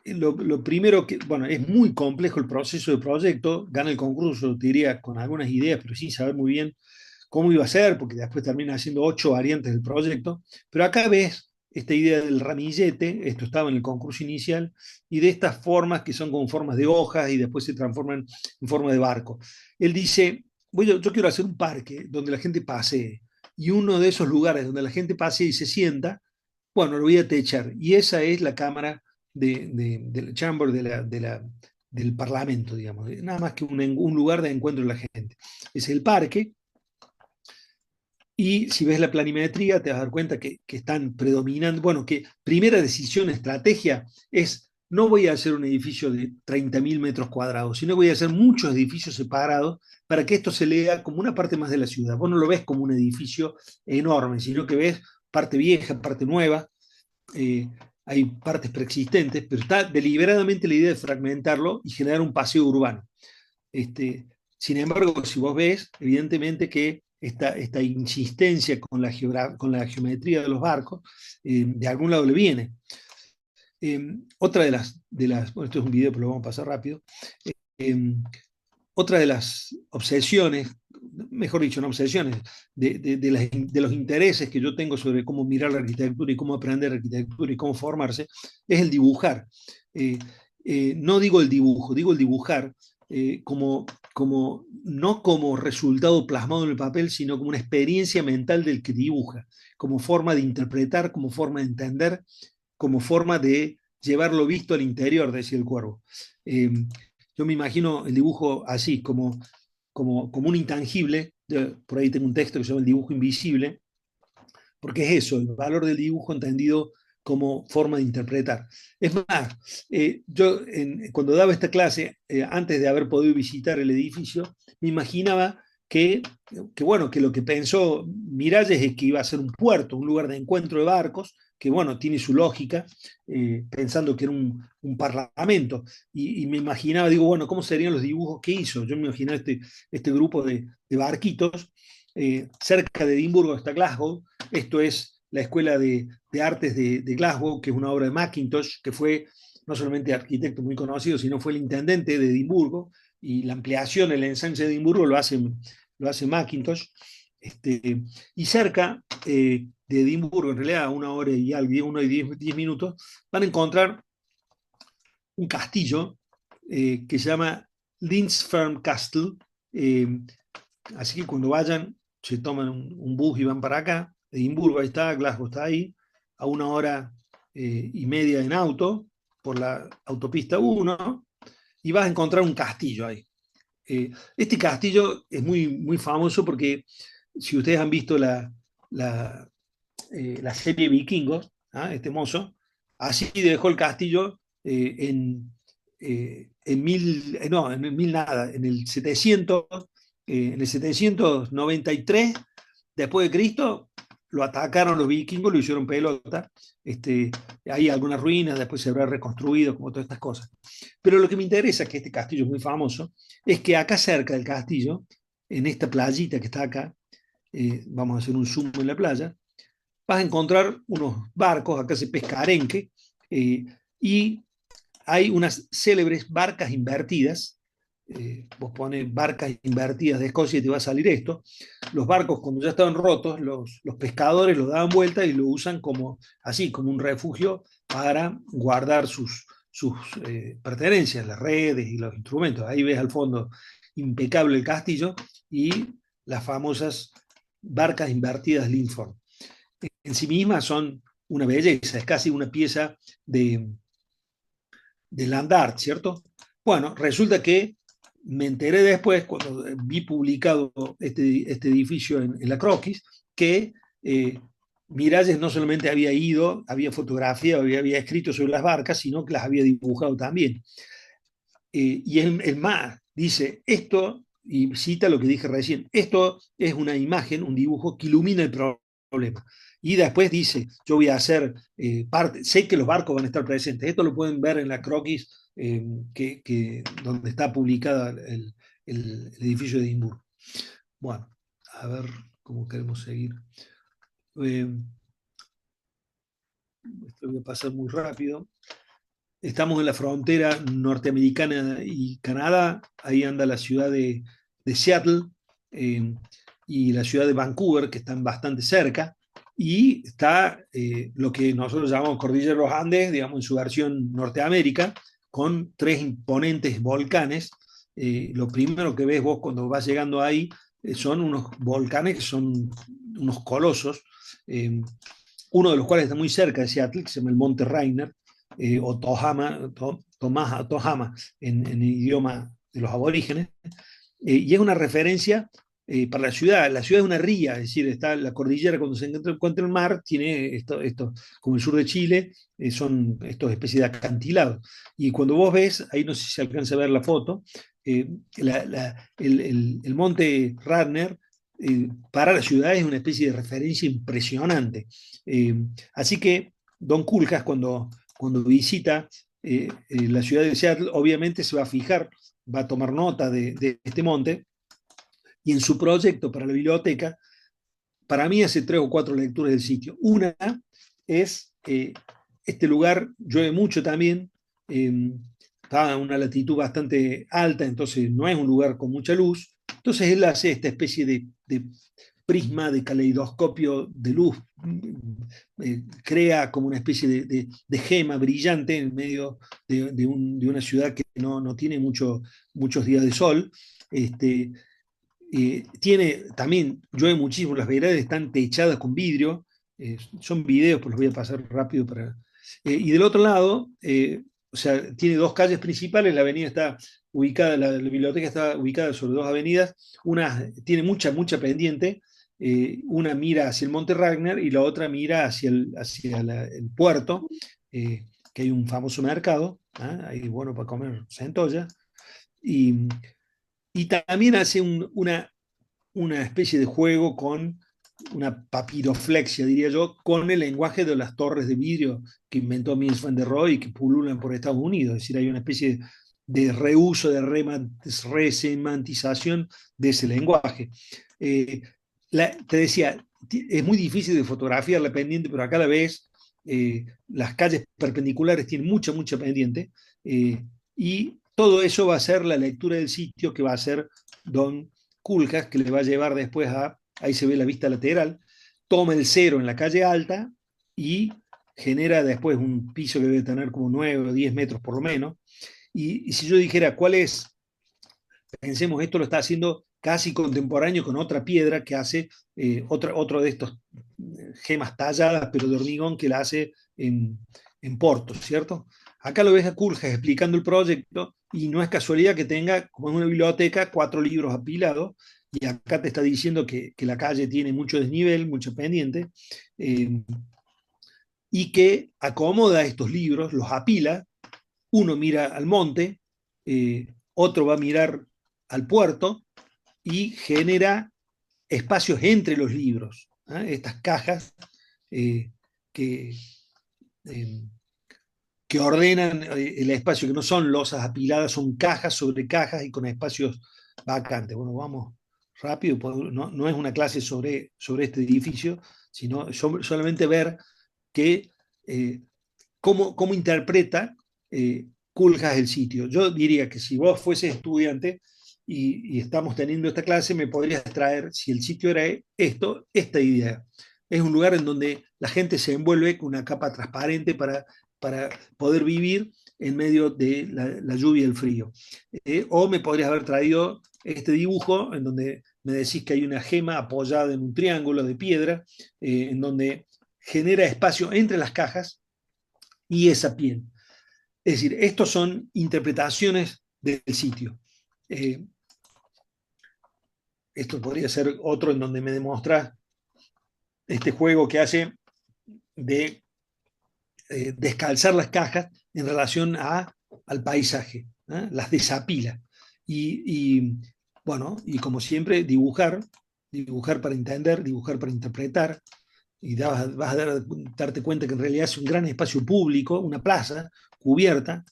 lo primero que, bueno, es muy complejo el proceso de proyecto, gana el concurso, te diría, con algunas ideas, pero sin saber muy bien cómo iba a ser, porque después termina haciendo 8 variantes del proyecto, pero acá ves esta idea del ramillete, esto estaba en el concurso inicial, y de estas formas que son como formas de hojas y después se transforman en forma de barco. Él dice, yo quiero hacer un parque donde la gente pasee, y uno de esos lugares donde la gente pase y se sienta, bueno, lo voy a techar. Y esa es la cámara de la chamber del parlamento, digamos. Nada más que un lugar de encuentro de la gente. Es el parque. Y si ves la planimetría, te vas a dar cuenta que están predominando, bueno, que primera decisión, estrategia, es no voy a hacer un edificio de 30.000 metros cuadrados, sino voy a hacer muchos edificios separados para que esto se lea como una parte más de la ciudad. Vos no lo ves como un edificio enorme, sino que ves parte vieja, parte nueva, eh, hay partes preexistentes, pero está deliberadamente la idea de fragmentarlo y generar un paseo urbano. Este, Sin embargo, si vos ves, evidentemente que esta insistencia con la geometría de los barcos, de algún lado le viene. Otra bueno, esto es un video, pero lo vamos a pasar rápido. Eh, Otra de las obsesiones, mejor dicho, no obsesiones, de los intereses que yo tengo sobre cómo mirar la arquitectura y cómo aprender arquitectura y cómo formarse, es el dibujar. Eh, no digo el dibujo, digo el dibujar no como resultado plasmado en el papel, sino como una experiencia mental del que dibuja, como forma de interpretar, como forma de entender, como forma de llevar lo visto al interior, decía el Cuervo. Eh, yo me imagino el dibujo así, como un intangible. Por ahí tengo un texto que se llama El dibujo invisible, porque es eso, el valor del dibujo entendido como forma de interpretar. Es más, cuando daba esta clase, antes de haber podido visitar el edificio, me imaginaba bueno, que lo que pensó Miralles es que iba a ser un puerto, un lugar de encuentro de barcos, que bueno, tiene su lógica, pensando que era un parlamento. Y me imaginaba, digo, bueno, ¿cómo serían los dibujos que hizo? Yo me imaginaba este grupo de barquitos. Cerca de Edimburgo está Glasgow. Esto es la Escuela de Artes de Glasgow, que es una obra de Mackintosh, que fue no solamente arquitecto muy conocido, sino fue el intendente de Edimburgo, y la ampliación, el ensanche de Edimburgo lo hace Mackintosh. Y cerca de Edimburgo, en realidad a 1 hora y 10 minutos, van a encontrar un castillo que se llama Lindsfarne Castle. Eh, Así que cuando vayan, se toman un bus y van para acá. Edimburgo ahí está, Glasgow está ahí, a 1 hora y media en auto por la autopista 1, y vas a encontrar un castillo ahí. Este castillo es muy, muy famoso porque si ustedes han visto la serie Vikingos, ¿ah? Este mozo, así dejó el castillo en mil, no, en mil nada, en el 793 después de Cristo, lo atacaron los vikingos, lo hicieron pelota. Hay algunas ruinas, después se habrá reconstruido, como todas estas cosas. Pero lo que me interesa, que este castillo es muy famoso, es que acá cerca del castillo, en esta playita que está acá, vamos a hacer un zoom en la playa, vas a encontrar unos barcos, acá se pesca arenque, y hay unas célebres barcas invertidas. Vos pones barcas invertidas de Escocia y te va a salir esto. Los barcos, cuando ya estaban rotos, los pescadores los daban vuelta y lo usan así, como un refugio para guardar sus pertenencias, las redes y los instrumentos. Ahí ves al fondo impecable el castillo y las famosas barcas invertidas Linford. En sí mismas son una belleza, es casi una pieza de land art, ¿cierto? Bueno, resulta que me enteré después, cuando vi publicado este edificio en la Croquis, que Miralles no solamente había fotografiado, había escrito sobre las barcas, sino que las había dibujado también. Y el más dice, esto, y cita lo que dije recién, esto es una imagen, un dibujo que ilumina el problema. Y después dice, yo voy a hacer parte, sé que los barcos van a estar presentes. Esto lo pueden ver en la croquis donde está publicada el edificio de Edimburgo. Bueno, a ver cómo queremos seguir. Esto voy a pasar muy rápido. Estamos en la frontera norteamericana y Canadá. Ahí anda la ciudad de Seattle y la ciudad de Vancouver, que están bastante cerca. y está lo que nosotros llamamos Cordillera de los Andes, digamos en su versión Norteamérica, con tres imponentes volcanes. Lo primero que ves vos cuando vas llegando ahí son unos volcanes que son unos colosos, eh, uno de los cuales está muy cerca de Seattle, que se llama el Monte Rainier, o Tohama en idioma de los aborígenes, y es una referencia para la ciudad. La ciudad es una ría, es decir, está la cordillera cuando se encuentra el mar, tiene esto como el sur de Chile, son estos especies de acantilados. Y cuando vos ves, ahí no sé si se alcanza a ver la foto, el monte Radner para la ciudad es una especie de referencia impresionante. Así que Don Kuljas, cuando visita la ciudad de Seattle, obviamente se va a fijar, va a tomar nota de este monte, y en su proyecto para la biblioteca, para mí hace 3 o 4 lecturas del sitio. Una es, este lugar llueve mucho también, está en una latitud bastante alta, entonces no es un lugar con mucha luz, entonces él hace esta especie de prisma, de caleidoscopio de luz, crea como una especie de gema brillante en medio de una ciudad que no tiene muchos días de sol. Tiene también, llueve muchísimo, las veredas están techadas con vidrio, son videos, pues los voy a pasar rápido para... y del otro lado, o sea, tiene 2 calles principales, la avenida está ubicada, la biblioteca está ubicada sobre 2 avenidas, una tiene mucha pendiente, una mira hacia el Monte Ragnar y la otra mira hacia el puerto, que hay un famoso mercado, ahí bueno para comer centolla, y, y también hace una especie de juego con una papiroflexia, diría yo, con el lenguaje de las torres de vidrio que inventó Mies van der Rohe y que pululan por Estados Unidos. Es decir, hay una especie de reuso, de resemantización de ese lenguaje. Te decía, es muy difícil de fotografiar la pendiente, pero acá la ves, las calles perpendiculares tienen mucha pendiente, y todo eso va a ser la lectura del sitio que va a ser Don Kuljas, que le va a llevar después ahí se ve la vista lateral, toma el cero en la calle alta y genera después un piso que debe tener como 9 o 10 metros por lo menos. Y si yo dijera cuál es, pensemos, esto lo está haciendo casi contemporáneo con otra piedra que hace otro de estos gemas talladas, pero de hormigón, que la hace en Porto, ¿cierto? Acá lo ves a Kuljas explicando el proyecto, y no es casualidad que tenga, como en una biblioteca, 4 libros apilados, y acá te está diciendo que la calle tiene mucho desnivel, mucho pendiente, y que acomoda estos libros, los apila, uno mira al monte, otro va a mirar al puerto, y genera espacios entre los libros, estas cajas que, eh, que ordenan el espacio, que no son losas apiladas, son cajas sobre cajas y con espacios vacantes. Bueno, vamos rápido, no es una clase sobre este edificio, sino solamente ver que, cómo interpreta Kuljas el sitio. Yo diría que si vos fueses estudiante y estamos teniendo esta clase, me podrías traer, si el sitio era esta idea. Es un lugar en donde la gente se envuelve con una capa transparente para poder vivir en medio de la lluvia y el frío. O me podrías haber traído este dibujo en donde me decís que hay una gema apoyada en un triángulo de piedra, en donde genera espacio entre las cajas y esa piel. Es decir, estos son interpretaciones del sitio. Esto podría ser otro en donde me demuestra este juego que hace de descalzar las cajas en relación al paisaje, las desapila. Bueno, y como siempre, dibujar para entender, dibujar para interpretar, y vas a darte cuenta que en realidad es un gran espacio público, una plaza cubierta,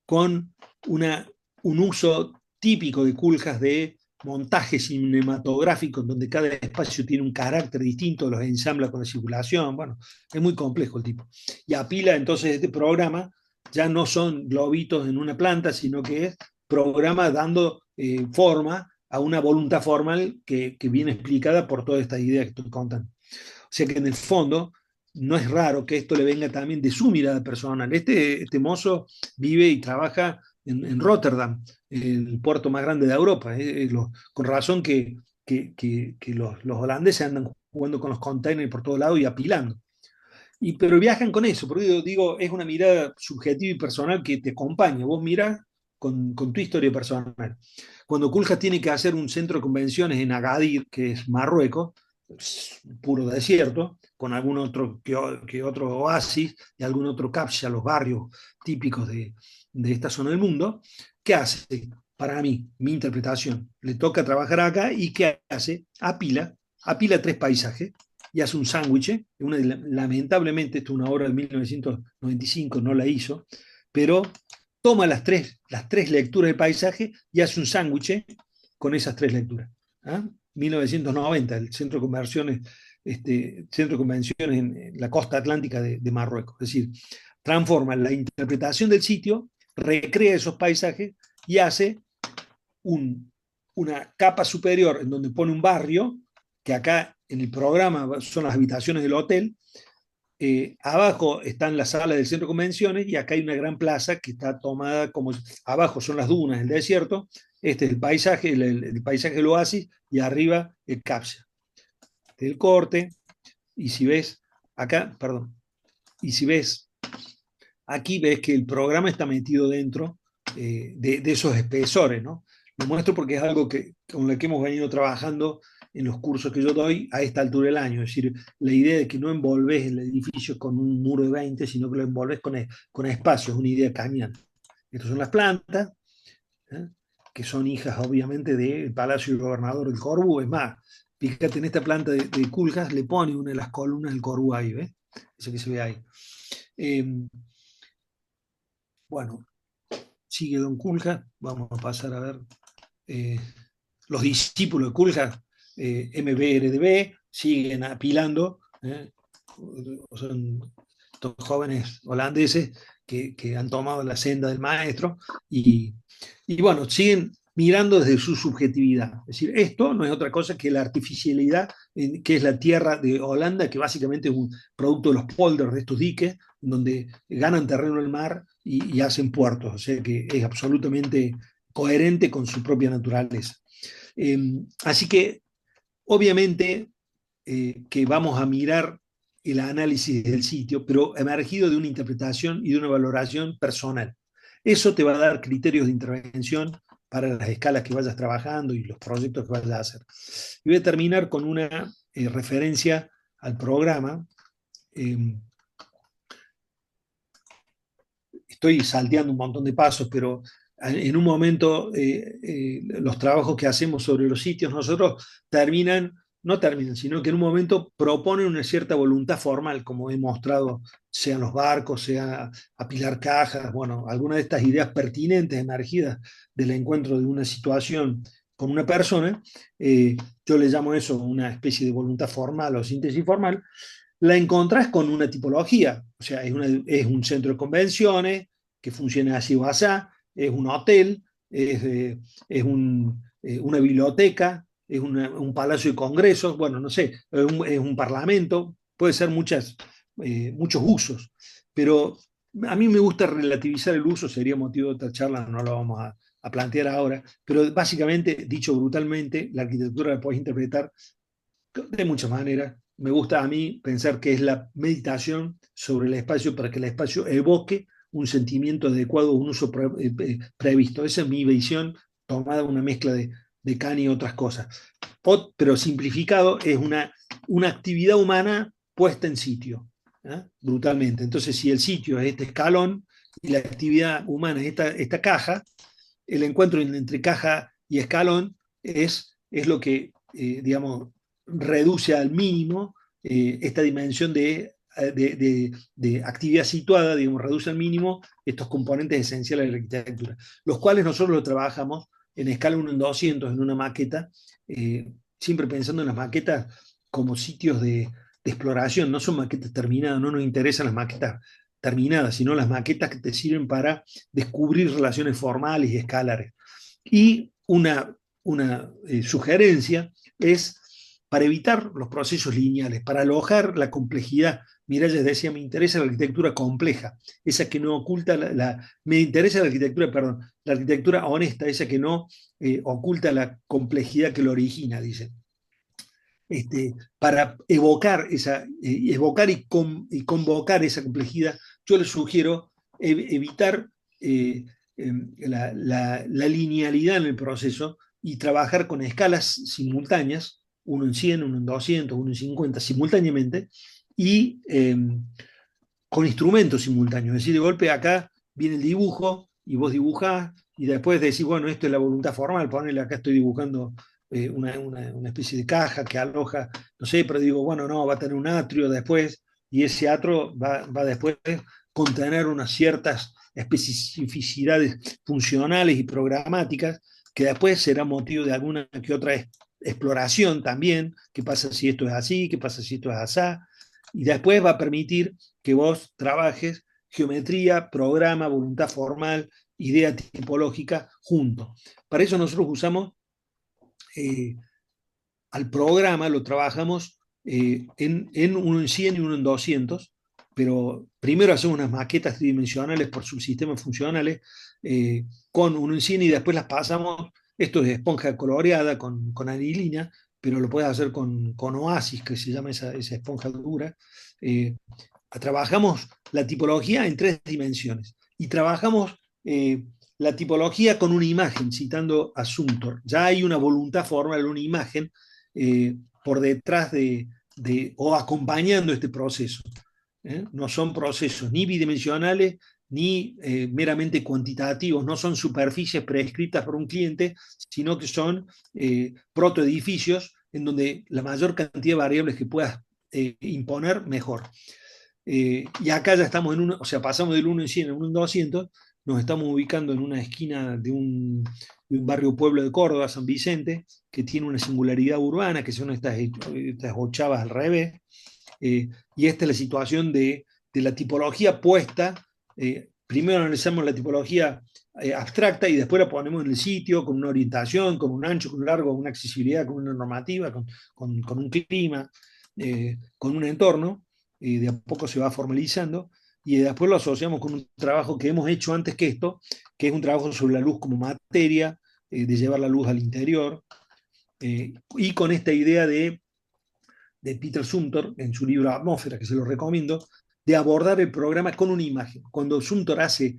con un uso típico de Kuljas de montaje cinematográfico, donde cada espacio tiene un carácter distinto, los ensambla con la circulación. Bueno, es muy complejo el tipo. Y apila entonces este programa, ya no son globitos en una planta, sino que es programa dando forma a una voluntad formal que viene explicada por toda esta idea que estoy contando. sea que en el fondo no es raro que esto le venga también de su mirada personal. Este mozo vive y trabaja en Rotterdam, el puerto más grande de Europa. Con razón que los holandeses andan jugando con los containers por todos lados y apilando. Pero viajan con eso, porque yo digo, es una mirada subjetiva y personal que te acompaña. Vos mirás con tu historia personal. Cuando Kulja tiene que hacer un centro de convenciones en Agadir, que es Marruecos, puro desierto, con algún otro que otro oasis y algún otro captcha, los barrios típicos de esta zona del mundo, ¿qué hace? Para mí, mi interpretación, le toca trabajar acá y ¿qué hace? Apila tres paisajes y hace un sándwich. Lamentablemente, esto es una obra de 1995, no la hizo, pero toma las tres lecturas del paisaje y hace un sándwich con esas tres lecturas. ¿Ah? 1990, el centro de convenciones, centro de convenciones en la costa atlántica de Marruecos. Es decir, transforma la interpretación del sitio, recrea esos paisajes y hace una capa superior en donde pone un barrio, que acá en el programa son las habitaciones del hotel. Abajo están las salas del centro de convenciones y acá hay una gran plaza que está tomada como abajo son las dunas, el desierto, este es el paisaje, el paisaje del oasis y arriba el captcha. Este es el corte y si ves acá, perdón, y si ves aquí ves que el programa está metido dentro de esos espesores, ¿no? Lo muestro porque es algo con lo que hemos venido trabajando en los cursos que yo doy a esta altura del año. Es decir, la idea de que no envolves el edificio con un muro de 20, sino que lo envolves con espacios, una idea cañana. Estas son las plantas, ¿eh? Que son hijas obviamente del Palacio del Gobernador del Corbu. Es más, fíjate en esta planta de Culjas, le pone una de las columnas del Corbu ahí, ¿ves? Eso que se ve ahí. Bueno, sigue Don Culjas, vamos a pasar a ver los discípulos de Culjas, MBRDB, siguen apilando, son estos jóvenes holandeses que han tomado la senda del maestro y bueno, siguen mirando desde su subjetividad. Es decir, esto no es otra cosa que la artificialidad, que es la tierra de Holanda, que básicamente es un producto de los polders, de estos diques, donde ganan terreno en el mar y hacen puertos. O sea que es absolutamente coherente con su propia naturaleza. Así que, obviamente, que vamos a mirar el análisis del sitio, pero emergido de una interpretación y de una valoración personal. Eso te va a dar criterios de intervención para las escalas que vayas trabajando y los proyectos que vayas a hacer. Y voy a terminar con una referencia al programa. Estoy salteando un montón de pasos, pero en un momento los trabajos que hacemos sobre los sitios nosotros no terminan, sino que en un momento proponen una cierta voluntad formal, como he mostrado, sean los barcos, sea apilar cajas, bueno, algunas de estas ideas pertinentes emergidas del encuentro de una situación con una persona, yo le llamo eso una especie de voluntad formal o síntesis formal, la encontrás con una tipología, o sea, es un centro de convenciones que funciona así o así, es un hotel, es una biblioteca, es un palacio de congresos, bueno, no sé, es un parlamento, puede ser muchos usos, pero a mí me gusta relativizar el uso, sería motivo de otra charla, no lo vamos a plantear ahora, pero básicamente, dicho brutalmente, la arquitectura la puedes interpretar de muchas maneras. Me gusta a mí pensar que es la meditación sobre el espacio para que el espacio evoque un sentimiento adecuado, un uso previsto. Esa es mi visión, tomada una mezcla de Kant y otras cosas. Pero simplificado, es una actividad humana puesta en sitio, brutalmente. Entonces, si el sitio es este escalón y la actividad humana es esta caja, el encuentro entre caja y escalón es lo que, digamos, reduce al mínimo esta dimensión de actividad situada, digamos, reduce al mínimo estos componentes esenciales de la arquitectura, los cuales nosotros lo trabajamos en escala 1 en 200 en una maqueta, siempre pensando en las maquetas como sitios de exploración, no son maquetas terminadas, no nos interesan las maquetas terminadas, sino las maquetas que te sirven para descubrir relaciones formales y escalares. Y una sugerencia es para evitar los procesos lineales, para alojar la complejidad. Miralles decía, me interesa la arquitectura compleja, esa que no oculta me interesa la arquitectura, perdón, la arquitectura honesta, esa que no oculta la complejidad que lo origina, dice. Para evocar y convocar esa complejidad, yo les sugiero evitar la linealidad en el proceso y trabajar con escalas simultáneas, uno en 100, uno en 200, uno en 50, simultáneamente, y con instrumentos simultáneos. Es decir, de golpe acá viene el dibujo y vos dibujás y después decís, bueno, esto es la voluntad formal, ponele acá estoy dibujando una especie de caja que aloja, no sé, pero digo, bueno, no, va a tener un atrio después y ese atrio va después a contener unas ciertas especificidades funcionales y programáticas que después será motivo de alguna que otra exploración también, qué pasa si esto es así, qué pasa si esto es así, y después va a permitir que vos trabajes geometría, programa, voluntad formal, idea tipológica juntos. Para eso nosotros usamos al programa, lo trabajamos en uno en 100 y uno en 200, pero primero hacemos unas maquetas tridimensionales por subsistemas funcionales con uno en 100 y después las pasamos, esto es esponja coloreada con anilina, pero lo puedes hacer con Oasis, que se llama esa esponja dura. Trabajamos la tipología en 3 dimensiones y trabajamos la tipología con una imagen, citando a Sumter. Ya hay una voluntad formal, una imagen por detrás o acompañando este proceso. No son procesos ni bidimensionales ni meramente cuantitativos, no son superficies prescritas por un cliente, sino que son protoedificios en donde la mayor cantidad de variables que puedas imponer, mejor. Y acá ya estamos o sea, pasamos del 1 en 100 a 1 en 200, nos estamos ubicando en una esquina de un barrio pueblo de Córdoba, San Vicente, que tiene una singularidad urbana, que son estas ochavas al revés, y esta es la situación de la tipología puesta. Primero analizamos la tipología abstracta y después la ponemos en el sitio con una orientación, con un ancho, con un largo, con una accesibilidad, con una normativa, con un clima, con un entorno, y de a poco se va formalizando, y después lo asociamos con un trabajo que hemos hecho antes que esto, que es un trabajo sobre la luz como materia, de llevar la luz al interior, y con esta idea de Peter Sumter, en su libro Atmósfera, que se lo recomiendo, de abordar el programa con una imagen. Cuando Sumter hace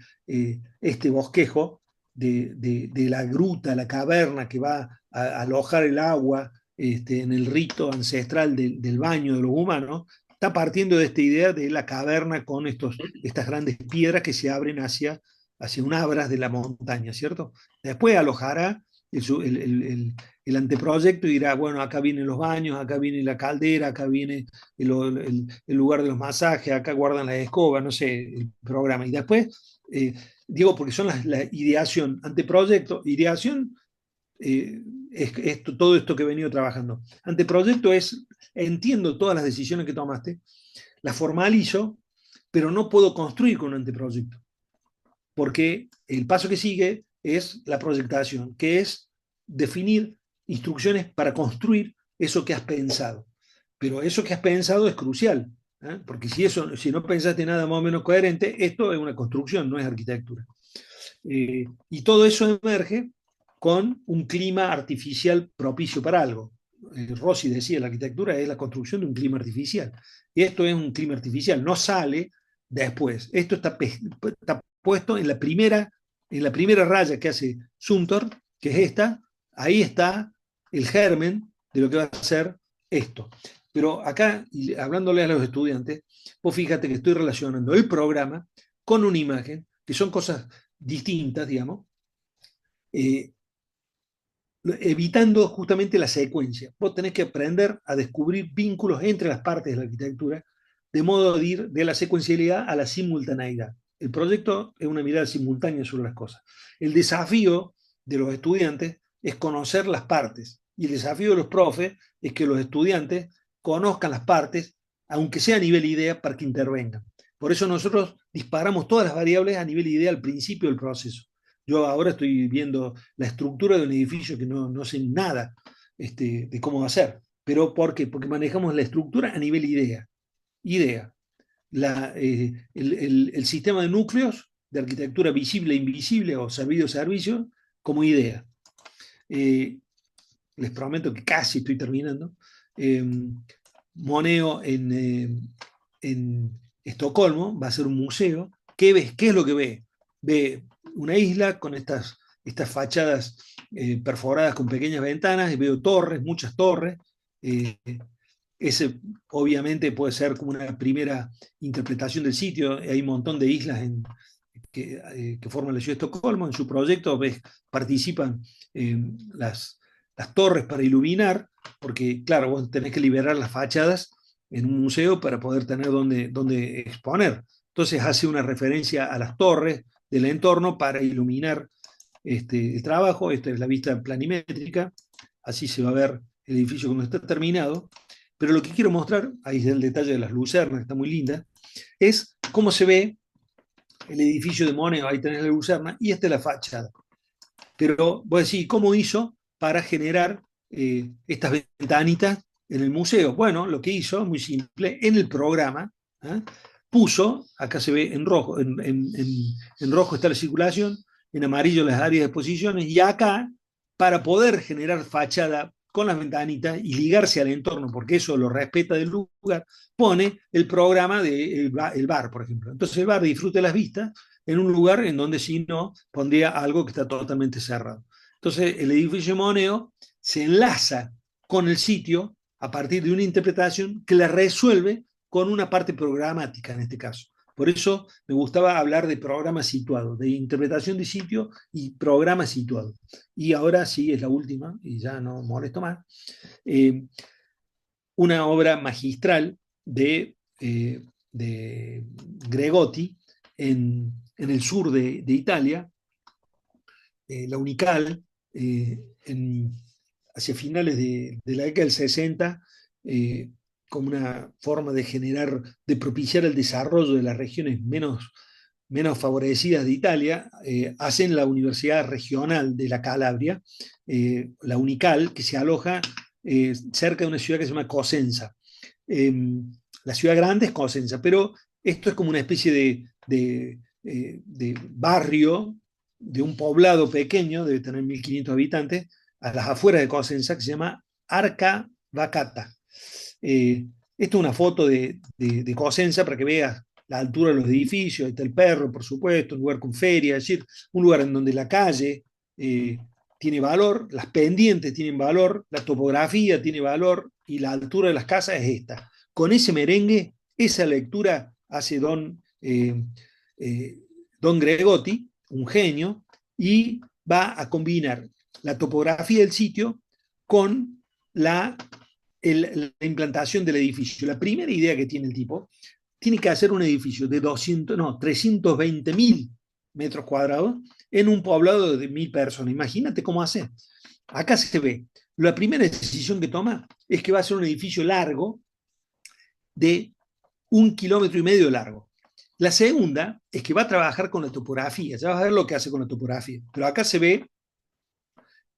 este bosquejo de la gruta, la caverna que va a alojar el agua en el rito ancestral del baño de los humanos, está partiendo de esta idea de la caverna con estas grandes piedras que se abren hacia un abras de la montaña, ¿cierto? Después alojará el anteproyecto y dirá, bueno, acá vienen los baños, acá viene la caldera, acá viene el lugar de los masajes, acá guardan las escobas, no sé, el programa. Y después, digo, porque son la ideación, anteproyecto, ideación es todo esto que he venido trabajando. Anteproyecto es, entiendo todas las decisiones que tomaste, las formalizo, pero no puedo construir con un anteproyecto, porque el paso que sigue es la proyectación, que es definir instrucciones para construir eso que has pensado. Pero eso que has pensado es crucial, porque si no pensaste nada más o menos coherente, esto es una construcción, no es arquitectura. Y todo eso emerge con un clima artificial propicio para algo. Rossi decía, la arquitectura es la construcción de un clima artificial. Y esto es un clima artificial, no sale después. Esto está puesto en la primera raya que hace Sumter, que es esta. Ahí está el germen de lo que va a ser esto. Pero acá, hablándole a los estudiantes, vos fíjate que estoy relacionando el programa con una imagen, que son cosas distintas, digamos, evitando justamente la secuencia. Vos tenés que aprender a descubrir vínculos entre las partes de la arquitectura, de modo de ir de la secuencialidad a la simultaneidad. El proyecto es una mirada simultánea sobre las cosas. El desafío de los estudiantes es conocer las partes, y el desafío de los profes es que los estudiantes conozcan las partes, aunque sea a nivel idea, para que intervengan. Por eso nosotros disparamos todas las variables a nivel idea al principio del proceso. Yo ahora estoy viendo la estructura de un edificio que no sé nada de cómo va a ser. ¿Pero por qué? Porque manejamos la estructura a nivel idea. Idea. El sistema de núcleos de arquitectura visible e invisible o servicio como idea. Eh, Les prometo que casi estoy terminando. Eh, Moneo en Estocolmo va a ser un museo. ¿Qué ves? ¿Qué es lo que ve? Ve una isla con estas fachadas perforadas con pequeñas ventanas, y veo torres, muchas torres. Eh, Ese obviamente puede ser como una primera interpretación del sitio. Hay un montón de islas que forman la ciudad de Estocolmo. En su proyecto participan eh, las torres para iluminar, porque claro, vos tenés que liberar las fachadas en un museo para poder tener donde exponer. Entonces hace una referencia a las torres del entorno para iluminar el trabajo. Esta es la vista planimétrica, así se va a ver el edificio cuando está terminado. Pero lo que quiero mostrar, ahí es el detalle de las lucernas, que está muy linda, es cómo se ve el edificio de Moneo. Ahí tenés la lucerna y esta es la fachada. Pero voy a decir, ¿cómo hizo para generar estas ventanitas en el museo? Bueno, lo que hizo, muy simple, en el programa, ¿eh? Puso, acá se ve en rojo, en rojo está la circulación, en amarillo las áreas de exposiciones, y acá, para poder generar fachada con las ventanitas y ligarse al entorno, porque eso lo respeta del lugar, pone el programa del el bar, por ejemplo. Entonces el bar disfruta las vistas en un lugar en donde si no pondría algo que está totalmente cerrado. Entonces el edificio Moneo se enlaza con el sitio a partir de una interpretación que la resuelve con una parte programática en este caso. Por eso me gustaba hablar de programa situado, de interpretación de sitio y programa situado. Y ahora sí es la última, y ya no molesto más, eh, una obra magistral de Gregotti en el sur de Italia, la Unical, hacia finales de la década del 60, como una forma de generar, de propiciar el desarrollo de las regiones menos favorecidas de Italia, hacen la Universidad Regional de la Calabria, la Unical, que se aloja cerca de una ciudad que se llama Cosenza. Eh, la ciudad grande es Cosenza, pero esto es como una especie de barrio, de un poblado pequeño, debe tener 1500 habitantes, a las afueras de Cosenza, que se llama Arca Vacata. Esto es una foto de Cosenza para que veas la altura de los edificios. Ahí está el perro, por supuesto, un lugar con feria, es decir, un lugar en donde la calle tiene valor, las pendientes tienen valor, la topografía tiene valor y la altura de las casas es esta. Con ese merengue, esa lectura hace don Gregotti, un genio, y va a combinar la topografía del sitio con la implantación del edificio. La primera idea que tiene el tipo, tiene que hacer un edificio de 320.000 metros cuadrados en un poblado de 1000 personas. Imagínate cómo hace. Acá se ve. La primera decisión que toma es que va a ser un edificio largo de 1,5 kilómetros de largo. La segunda es que va a trabajar con la topografía. Ya vas a ver lo que hace con la topografía. Pero acá se ve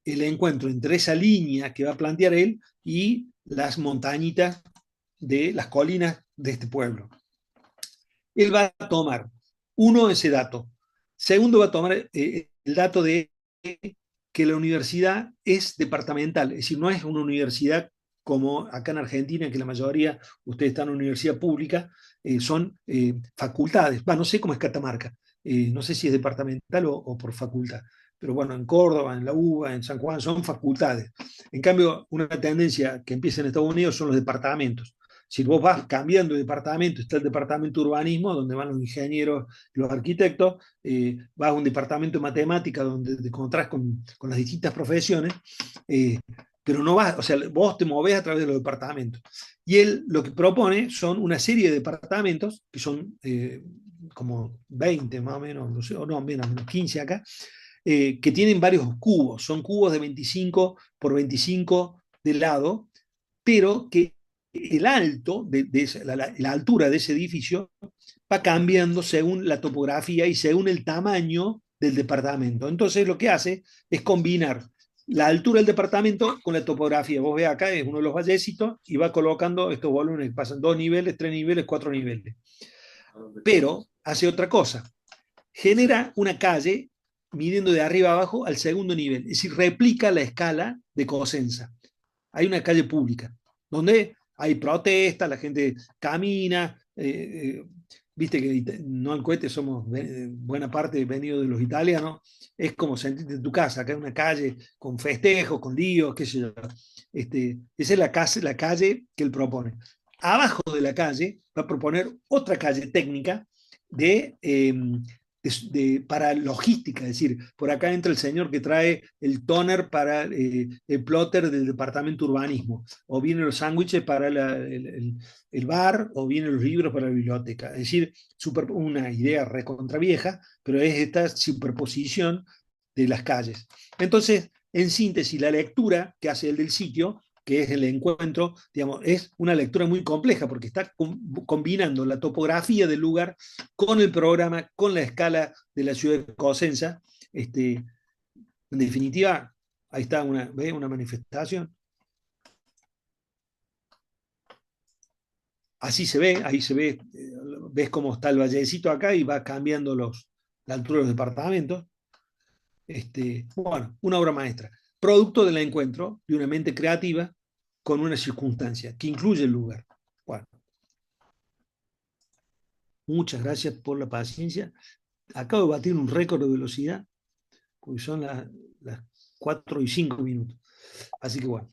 el encuentro entre esa línea que va a plantear él y las montañitas de las colinas de este pueblo. Él va a tomar, uno, ese dato. Segundo, va a tomar el dato de que la universidad es departamental, es decir, no es una universidad como acá en Argentina, que la mayoría, ustedes están en una universidad pública, son facultades. No sé cómo es Catamarca, no sé si es departamental o por facultad, pero bueno, en Córdoba, en la UBA, en San Juan, son facultades. En cambio, una tendencia que empieza en Estados Unidos son los departamentos. Si vos vas cambiando de departamento, está el departamento de urbanismo, donde van los ingenieros, los arquitectos, vas a un departamento de matemática, donde te encontrás con las distintas profesiones, pero no vas, o sea, vos te movés a través de los departamentos. Y él lo que propone son una serie de departamentos, que son como 20 más o menos, no sé, o no, menos 15 acá, que tienen varios cubos, son cubos de 25 por 25 de lado, pero que el alto, la altura de ese edificio va cambiando según la topografía y según el tamaño del departamento. Entonces lo que hace es combinar la altura del departamento con la topografía. Vos ves acá, es uno de los vallecitos y va colocando estos volúmenes que pasan 2 niveles, 3 niveles, 4 niveles. Pero hace otra cosa, genera una calle midiendo de arriba a abajo al segundo nivel, es decir, replica la escala de Cosenza. Hay una calle pública donde hay protestas, la gente camina, viste que no al cohete somos buena parte venido de los italianos, es como sentirte en tu casa, acá hay una calle con festejos, con líos, qué sé yo. Esa es la calle que él propone. Abajo de la calle va a proponer otra calle técnica de, para logística, es decir, por acá entra el señor que trae el toner para el plotter del departamento urbanismo, o vienen los sándwiches para el bar, o vienen los libros para la biblioteca. Es decir, una idea recontra vieja, pero es esta superposición de las calles. Entonces, en síntesis, la lectura que hace el del sitio, que es el encuentro, digamos, es una lectura muy compleja porque está combinando la topografía del lugar con el programa, con la escala de la ciudad de Cosenza. En definitiva, ahí está una manifestación. Así se ve, ahí se ve, ves cómo está el vallecito acá y va cambiando la altura de los departamentos. Bueno, una obra maestra, producto del encuentro de una mente creativa con una circunstancia que incluye el lugar. Bueno, muchas gracias por la paciencia. Acabo de batir un récord de velocidad, porque son las 4 y 5 minutos. Así que bueno,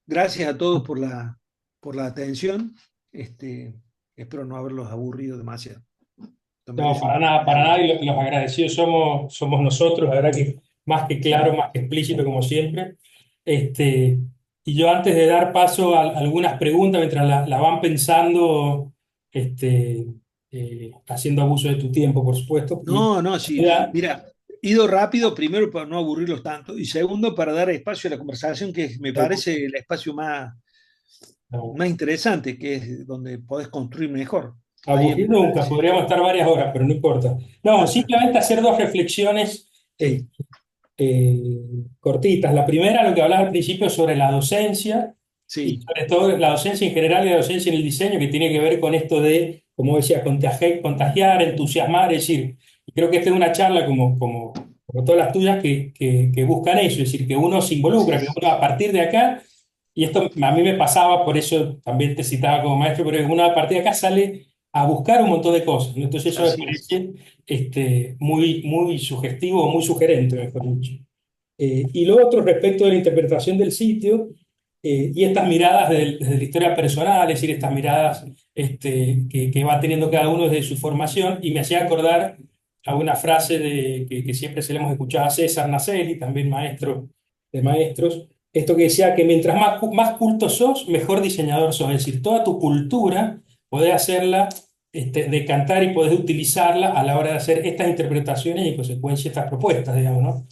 gracias a todos por la atención. Espero no haberlos aburrido demasiado. No, para nada, y los agradecidos somos nosotros, la verdad que más que claro, más que explícito como siempre. Y yo antes de dar paso a algunas preguntas, mientras la van pensando, este, haciendo abuso de tu tiempo, por supuesto, y No, no, sí. Mira, ido rápido, primero para no aburrirlos tanto, y segundo para dar espacio a la conversación, que me parece el espacio más interesante, que es donde podés construir mejor. aburrir nunca, podríamos estar varias horas, pero no importa. No, simplemente hacer dos reflexiones Sí, eh, cortitas. La primera, lo que hablaba al principio sobre la docencia y sí, sobre todo la docencia en general y la docencia en el diseño, que tiene que ver con esto de, como decía, contagiar, entusiasmar, es decir, y creo que esta es una charla como todas las tuyas que buscan eso, es decir, que uno se involucra, que uno a partir de acá, y esto a mí me pasaba, por eso también te citaba como maestro, pero uno a partir de acá sale a buscar un montón de cosas, ¿no? Entonces eso me así es. parece muy sugestivo, muy sugerente, mejor dicho. Y lo otro respecto de la interpretación del sitio y estas miradas desde la historia personal, es decir, estas miradas que va teniendo cada uno desde su formación, y me hacía acordar a una frase que siempre se le hemos escuchado a César Naselli, también maestro de maestros, esto que decía que mientras más culto sos, mejor diseñador sos, es decir, toda tu cultura podés hacerla decantar y podés utilizarla a la hora de hacer estas interpretaciones y en consecuencia estas propuestas, digamos, ¿no?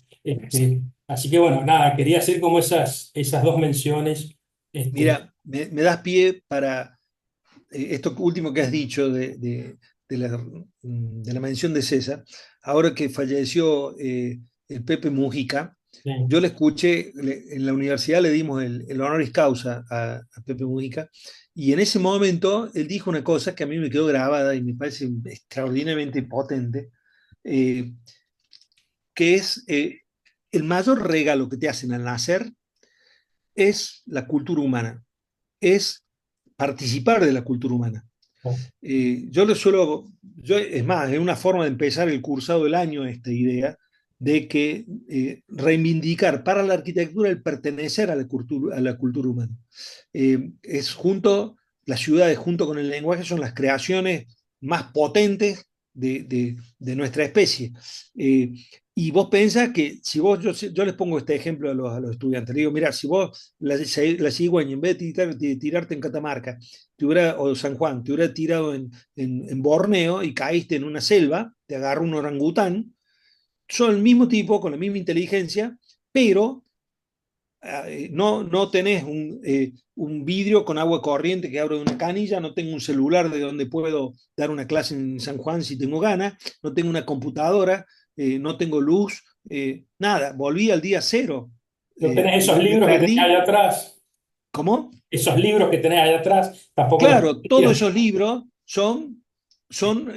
Así que bueno, nada, quería hacer como esas dos menciones. Mira, me das pie para esto último que has dicho de la mención de César. Ahora que falleció el Pepe Mujica, Sí. yo le escuché, en la universidad le dimos el honoris causa a Pepe Mujica, y en ese momento él dijo una cosa que a mí me quedó grabada y me parece extraordinariamente potente, eh, que es el mayor regalo que te hacen al nacer es la cultura humana, es participar de la cultura humana. Yo lo suelo, es más, es una forma de empezar el cursado del año esta idea de que reivindicar para la arquitectura el pertenecer a la cultura humana. Es las ciudades junto con el lenguaje son las creaciones más potentes de nuestra especie. Eh, y vos pensás que si yo les pongo este ejemplo a los estudiantes, les digo, mira, si vos la cigüeña, en vez de tirarte en Catamarca, o San Juan, te hubiera tirado en Borneo y caíste en una selva, te agarra un orangután, son el mismo tipo, con la misma inteligencia, pero no tenés un vidrio con agua corriente que abro de una canilla, no tengo un celular de donde puedo dar una clase en San Juan si tengo ganas, no tengo una computadora, no tengo luz, nada, volví al día cero. ¿No tenés esos me libros que tenés perdí. allá atrás? ¿Cómo? Esos libros que tenés allá atrás, tampoco los Claro, todos conocías. esos libros son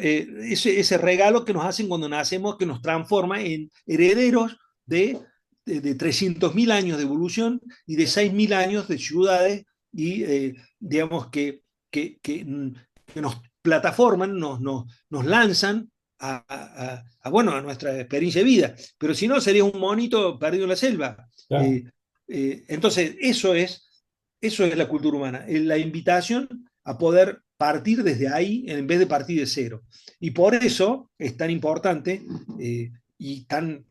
ese regalo que nos hacen cuando nacemos, que nos transforma en herederos de 300.000 años de evolución y de 6.000 años de ciudades y, digamos, que nos plataforman, nos lanzan bueno, a nuestra experiencia de vida. Pero si no, sería un monito perdido en la selva. Claro, Eh, entonces, eso es la cultura humana, la invitación a poder partir desde ahí en vez de partir de cero. Y por eso es tan importante y tan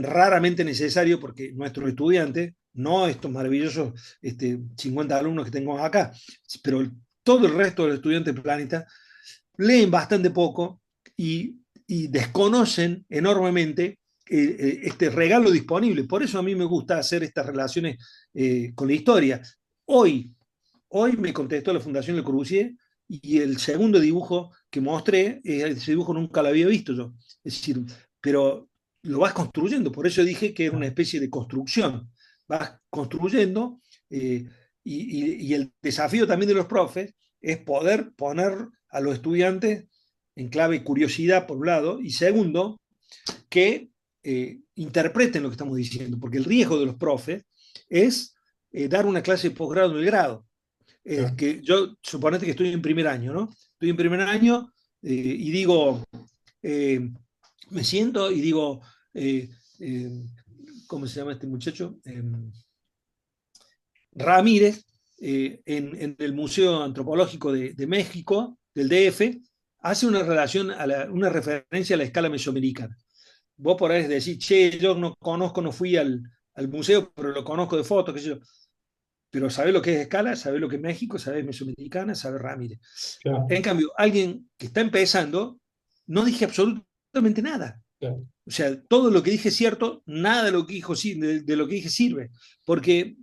raramente necesario, porque nuestros estudiantes, no estos maravillosos 50 alumnos que tengo acá, pero todo el resto de los estudiantes del planeta, leen bastante poco y desconocen enormemente este regalo disponible. Por eso a mí me gusta hacer estas relaciones con la historia. Hoy, hoy me contestó la Fundación Le Corbusier y el segundo dibujo que mostré, ese dibujo nunca lo había visto yo. Es decir, pero lo vas construyendo, por eso dije que era una especie de construcción. Vas construyendo y el desafío también de los profes es poder poner a los estudiantes en clave curiosidad, por un lado, y segundo, que interpreten lo que estamos diciendo, porque el riesgo de los profes es dar una clase de posgrado en el grado. claro. Que yo, suponete que estoy en primer año, ¿no? Estoy en primer año y digo, eh, me siento y digo, eh, eh, ¿cómo se llama este muchacho? Ramírez, en el Museo Antropológico de México, del DF, hace una relación, una referencia a la escala mesoamericana. Vos podés decir, che, yo no conozco, no fui al museo, pero lo conozco de fotos, qué sé yo. Pero sabés lo que es escala, sabés lo que es México, sabés mesoamericana, sabés Ramírez. Claro, En cambio, alguien que está empezando, no dije absolutamente nada. claro. O sea, todo lo que dije es cierto, nada de lo que, de lo que dije sirve. Porque,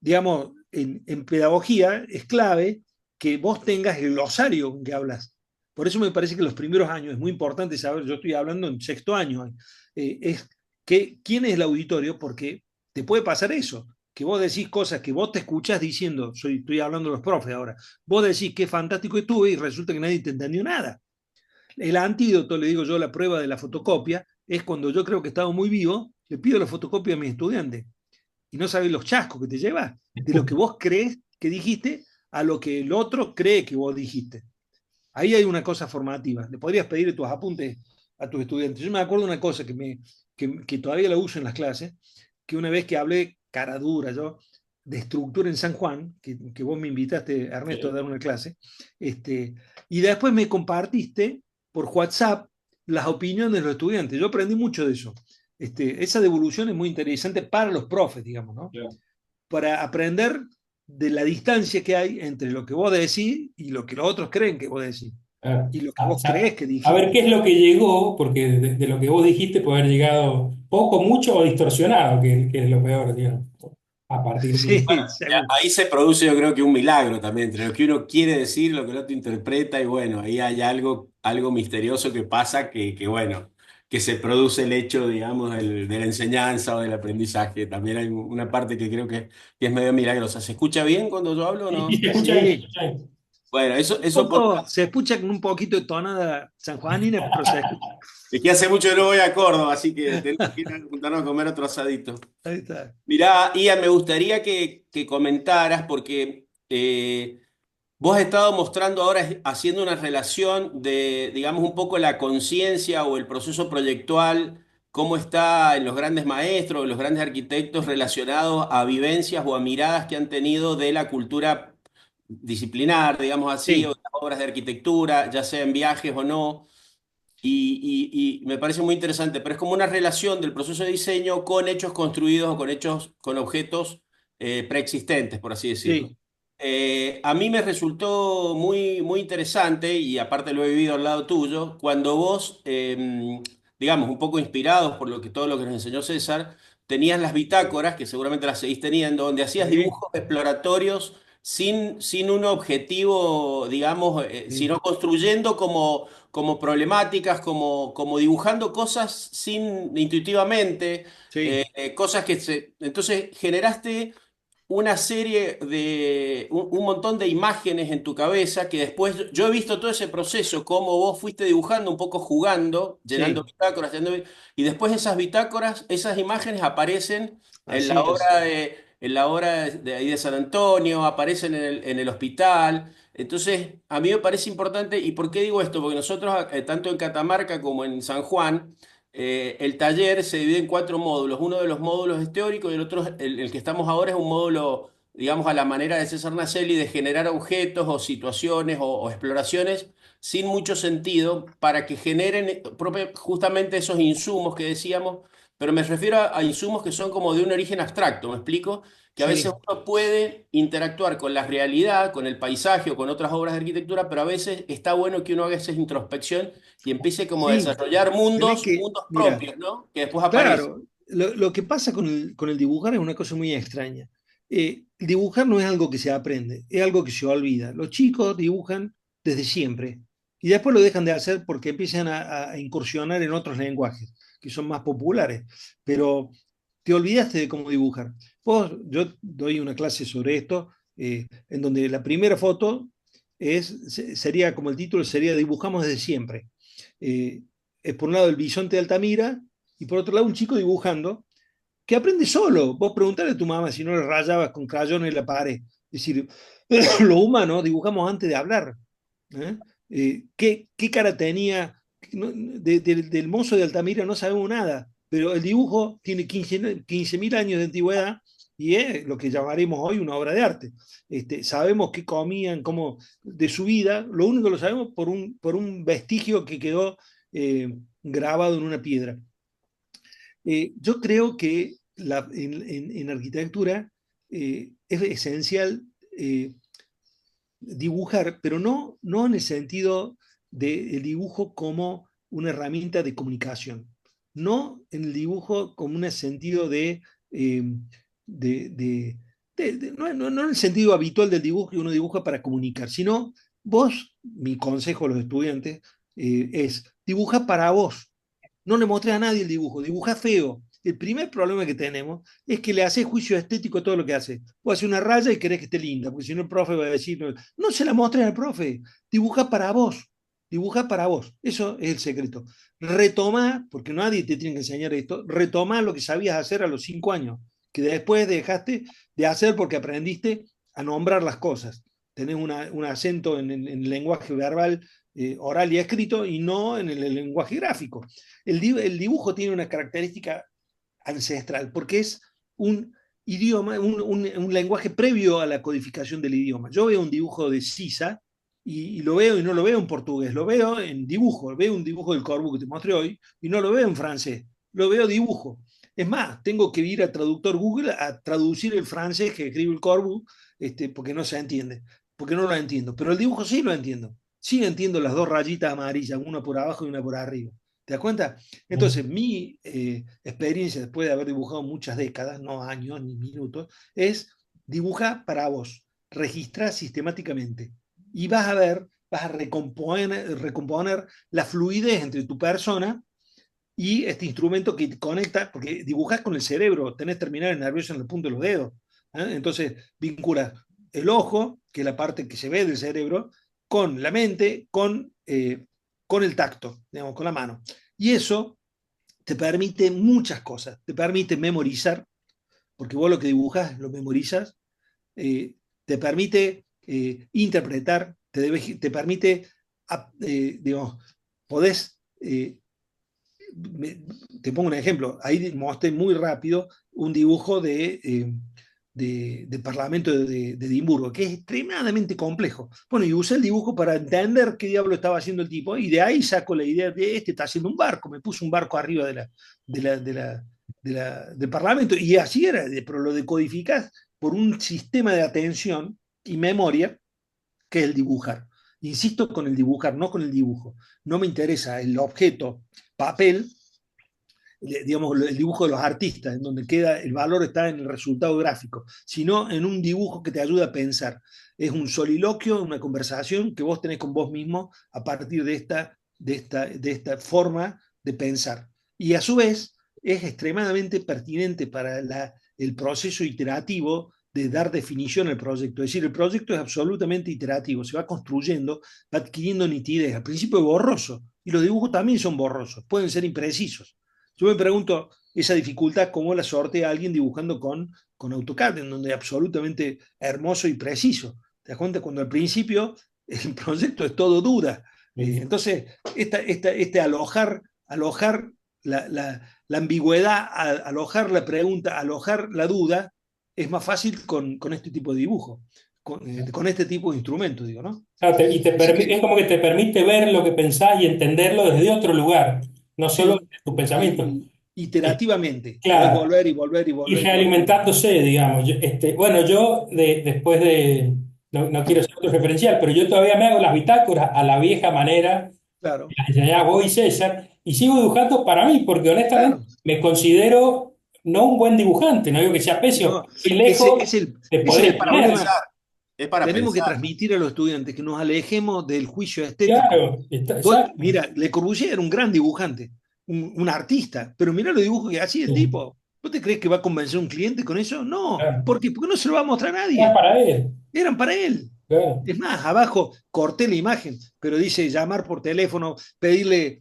digamos, en pedagogía es clave que vos tengas el glosario con que hablas. Por eso me parece que los primeros años es muy importante saber, yo estoy hablando en sexto año, es quién es el auditorio, porque te puede pasar eso, que vos decís cosas que vos te escuchás diciendo, estoy hablando de los profes ahora, vos decís qué fantástico estuve y resulta que nadie te entendió nada. El antídoto, le digo yo, la prueba de la fotocopia, es cuando yo creo que he estado muy vivo, le pido la fotocopia a mis estudiantes y no sabes los chascos que te llevas de lo que vos crees que dijiste a lo que el otro cree que vos dijiste. Ahí hay una cosa formativa. Le podrías pedir tus apuntes a tus estudiantes. Yo me acuerdo una cosa que todavía la uso en las clases, que una vez que hablé cara dura yo de estructura en San Juan, que vos me invitaste, Ernesto, a Sí. dar una clase, y después me compartiste por WhatsApp las opiniones de los estudiantes. Yo aprendí mucho de eso. Esa devolución es muy interesante para los profes, digamos, ¿no? Claro. Para aprender de la distancia que hay entre lo que vos decís y lo que los otros creen que vos decís y lo que vos creés que Saber qué dijiste. es lo que llegó, porque de lo que vos dijiste puede haber llegado poco, mucho o distorsionado, que es lo peor, digamos, a partir de... Sí, seguro. Ahí se produce yo creo que un milagro también entre lo que uno quiere decir, lo que el otro interpreta y bueno, ahí hay algo misterioso que pasa que bueno, que se produce el hecho, digamos, de la enseñanza o del aprendizaje. También hay una parte que creo que es medio milagrosa. ¿Se escucha bien cuando yo hablo o Sí, no? se escucha bien, se Sí, escucha bien. Bueno, eso por... poco, se escucha con un poquito de tonada sanjuanina, pero se escucha. Es que hace mucho que no voy a Córdoba, así que tenemos que ir a juntarnos a comer otro asadito. Ahí está. Mirá, Ian, me gustaría que comentaras, porque vos has estado mostrando ahora, haciendo una relación de, digamos, un poco la conciencia o el proceso proyectual, cómo está en los grandes maestros, los grandes arquitectos relacionados a vivencias o a miradas que han tenido de la cultura disciplinar, digamos así, o de Sí, las obras de arquitectura, ya sea en viajes o no. Y me parece muy interesante, pero es como una relación del proceso de diseño con hechos construidos o con hechos, con objetos preexistentes, por así decirlo. sí, A mí me resultó muy interesante, y aparte lo he vivido al lado tuyo, cuando vos, digamos, un poco inspirados por todo lo que nos enseñó César, tenías las bitácoras, que seguramente las seguís teniendo, donde hacías sí, dibujos exploratorios sin un objetivo, digamos, Sí, sino construyendo como problemáticas, como dibujando cosas intuitivamente, sí, cosas que se... Entonces generaste una serie un montón de imágenes en tu cabeza que después yo he visto todo ese proceso, cómo vos fuiste dibujando un poco jugando, llenando sí, bitácoras, y después esas bitácoras, esas imágenes aparecen así es. en la obra de ahí de San Antonio, aparecen en el hospital. Entonces, a mí me parece importante, ¿y por qué digo esto? Porque nosotros, tanto en Catamarca como en San Juan, el taller se divide en cuatro módulos. Uno de los módulos es teórico y el otro, el que estamos ahora, es un módulo, digamos, a la manera de César Naselli, de generar objetos o situaciones o exploraciones sin mucho sentido para que generen justamente esos insumos que decíamos, pero me refiero a insumos que son como de un origen abstracto, ¿me explico? Que a veces Sí, uno puede interactuar con la realidad, con el paisaje o con otras obras de arquitectura, pero a veces está bueno que uno haga esa introspección y empiece como a sí. desarrollar Tenés que, mundos mira, propios, ¿no? Que después aparecen. claro, lo que pasa con el dibujar es una cosa muy extraña. El dibujar no es algo que se aprende, es algo que se olvida. Los chicos dibujan desde siempre y después lo dejan de hacer porque empiezan a incursionar en otros lenguajes que son más populares, pero te olvidaste de cómo dibujar. Yo doy una clase sobre esto, en donde la primera foto sería, como el título sería Dibujamos desde siempre. Eh, es por un lado el bisonte de Altamira y por otro lado un chico dibujando que aprende solo. Vos preguntale a tu mamá si no le rayabas con crayones en la pared. Es decir, los humanos dibujamos antes de hablar. ¿Eh? ¿Qué cara tenía? Del mozo de Altamira no sabemos nada, pero el dibujo tiene 15.000 años de antigüedad y es lo que llamaremos hoy una obra de arte. Sabemos qué comían, cómo, de su vida, lo único que lo sabemos por un vestigio que quedó grabado en una piedra. Yo creo que en arquitectura es esencial dibujar, pero no en el sentido del dibujo como una herramienta de comunicación, no en el dibujo como un sentido eh, de, de- no en el sentido habitual del dibujo que uno dibuja para comunicar, sino vos, mi consejo a los estudiantes es dibuja para vos, no le mostré a nadie el dibujo, dibuja feo. El primer problema que tenemos es que le hace juicio estético a todo lo que hace. Vos haces una raya y querés que esté linda, porque si no el profe va a decir, no, no se la mostres al profe, dibuja para vos, dibuja para vos. Eso es el secreto. Retoma, porque nadie te tiene que enseñar esto, retoma lo que sabías hacer a los 5 años, que después dejaste de hacer porque aprendiste a nombrar las cosas. Tenés un acento en el lenguaje verbal oral y escrito y no en el lenguaje gráfico. El dibujo tiene una característica ancestral porque es un idioma, un lenguaje previo a la codificación del idioma. Yo veo un dibujo de Sisa y lo veo y no lo veo en portugués, lo veo en dibujo, veo un dibujo del Corbu que te mostré hoy y no lo veo en francés, lo veo dibujo. Es más, tengo que ir a traductor Google a traducir el francés que escribe el Corbu porque no se entiende, porque no lo entiendo, pero el dibujo sí lo entiendo. Sí entiendo las dos rayitas amarillas, una por abajo y una por arriba. ¿Te das cuenta? Entonces, mi experiencia, después de haber dibujado muchas décadas, no años ni minutos, es dibujar para vos, registrar sistemáticamente y vas a ver, vas a recomponer la fluidez entre tu persona y este instrumento que te conecta, porque dibujas con el cerebro, tenés terminales nerviosos en el punto de los dedos. Entonces, vinculas el ojo, que es la parte que se ve del cerebro, con la mente, con el tacto, digamos, con la mano. Y eso te permite muchas cosas. Te permite memorizar, porque vos lo que dibujas lo memorizas. eh, Te permite interpretar, te permite, digamos, podés, me- te pongo un ejemplo, ahí mostré muy rápido un dibujo de Parlamento de Edimburgo, que es extremadamente complejo. Bueno, y usé el dibujo para entender qué diablo estaba haciendo el tipo, y de ahí saco la idea de este está haciendo un barco, me puso un barco arriba de la, de la, del Parlamento, y así era, pero lo decodificas por un sistema de atención y memoria que es el dibujar. Insisto con el dibujar, no con el dibujo. No me interesa el objeto papel, digamos, el dibujo de los artistas, en donde queda, el valor está en el resultado gráfico, sino en un dibujo que te ayuda a pensar. Es un soliloquio, una conversación que vos tenés con vos mismo a partir de esta forma de pensar. Y a su vez es extremadamente pertinente para el proceso iterativo de dar definición al proyecto. Es decir, el proyecto es absolutamente iterativo, se va construyendo, va adquiriendo nitidez. Al principio es borroso, y los dibujos también son borrosos, pueden ser imprecisos. Yo me pregunto esa dificultad, cómo la sortea alguien dibujando con AutoCAD, en donde es absolutamente hermoso y preciso. ¿Te das cuenta? Cuando al principio el proyecto es todo duda. Entonces, alojar la ambigüedad, alojar la pregunta, alojar la duda, es más fácil con este tipo de dibujo, con este tipo de instrumentos, digo, ¿no? Claro, Así es que, como que te permite ver lo que pensás y entenderlo desde otro lugar, no solo sí, desde tu pensamiento. Eh, iterativamente, podés claro, volver y volver y y volver y volver. realimentándose, digamos. Bueno, después de, no quiero ser otro referencial, pero yo todavía me hago las bitácoras a la vieja manera, Claro, las enseñaba vos y César, y sigo dibujando para mí, porque honestamente claro. me considero no un buen dibujante, no digo que sea pésimo, No, estoy ese lejos de es poder el Para exponer. problema. pensar, es para Tenemos que pensar. transmitir a los estudiantes que nos alejemos del juicio estético. Claro, exacto. Mira, Le Corbusier era un gran dibujante, un artista, pero mira los dibujos que hacía el Sí, tipo. ¿Vos te crees que va a convencer a un cliente con eso? No. claro. ¿Por qué? Porque no se lo va a mostrar a Era nadie. para él. Eran para él. Claro, Es más, abajo corté la imagen, pero dice llamar por teléfono, pedirle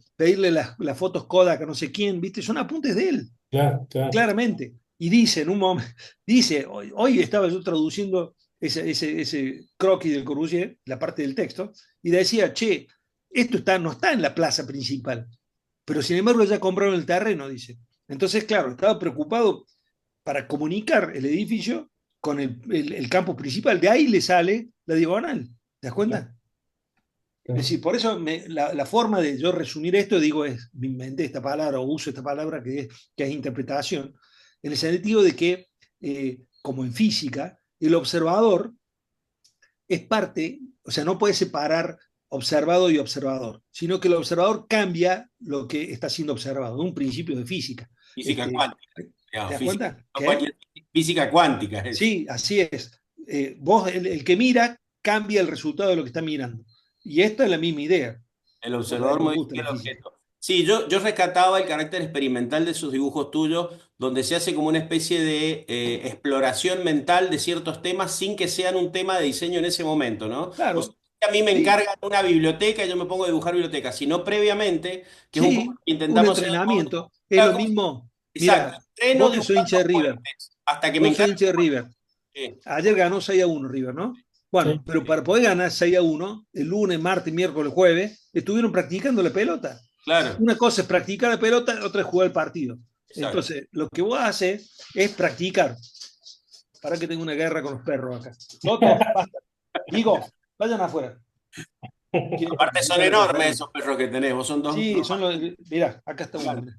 las fotos Kodak a no sé quién, ¿viste? Son apuntes de él, claro, claro. claramente. Y dice en un momento, dice, hoy estaba yo traduciendo ese croquis del Corbusier, la parte del texto, y decía, che, no está en la plaza principal, pero sin embargo ya compraron el terreno, dice. Entonces, claro, estaba preocupado para comunicar el edificio con el campo principal. De ahí le sale la diagonal. ¿Te das Claro, cuenta? Es claro. decir, por eso la forma de yo resumir esto, digo, me inventé esta palabra o uso esta palabra que es interpretación, en el sentido de que, como en física, el observador es parte, o sea, no puede separar observado y observador, sino que el observador cambia lo que está siendo observado, un principio de física. Física Este, cuántica, ¿Te digamos, das física, cuenta? no ¿Qué? cualquier física cuántica es. Sí, así es. Vos, el que mira, cambia el resultado de lo que está mirando. Y esta es la misma idea, El por la que observador me gusta modifica la el física. objeto. Sí, yo rescataba el carácter experimental de esos dibujos tuyos, donde se hace como una especie de exploración mental de ciertos temas sin que sean un tema de diseño en ese momento, ¿no? O sea, Claro, a mí me sí, encargan una biblioteca y yo me pongo a dibujar bibliotecas, sino previamente, que es un poco sí, lo que un intentamos hacer en el momento. entrenamiento. Es lo Claro, mismo. exacto, Mira, entreno vos que sos hincha dibujando de River, puentes, hasta que me vos sos encargan. hincha de River. Sí, Ayer ganó 6-1 River, ¿no? Sí, Bueno, pero para poder ganar 6-1, el lunes, martes, miércoles, jueves, estuvieron practicando la pelota. claro, Una cosa es practicar la pelota, otra es jugar el partido. exacto. Entonces, lo que vos haces es practicar. Para que tengo una guerra con los perros acá. Toto, basta. Digo, vayan afuera. ¿Quieren Aparte son participar de la enormes conferencia? esos perros que tenés, vos son Sí, dos son los. Mirá, acá está uno. claro. Mirá.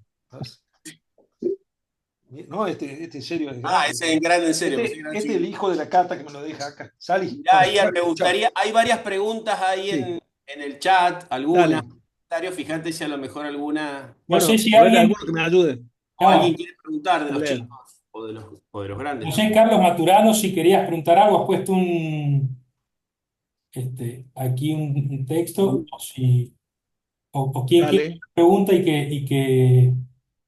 No, este en serio es Ah, grande. ese es grande en serio, pensé que Este eran es el chicos. hijo de la cata que me lo deja acá. Salí. Mirá, Bueno, Ian, me chao. gustaría, hay varias preguntas ahí Sí, en el chat, algunas, dale. comentarios, fíjate si a lo mejor alguna, No sé Bueno, si a ver, alguien, alguno que me ayude o alguien no, quiere preguntar de a los leer. chicos o de los grandes no también. sé, Carlos Maturano, si querías preguntar algo, has puesto aquí un texto, o quién Dale. pregunta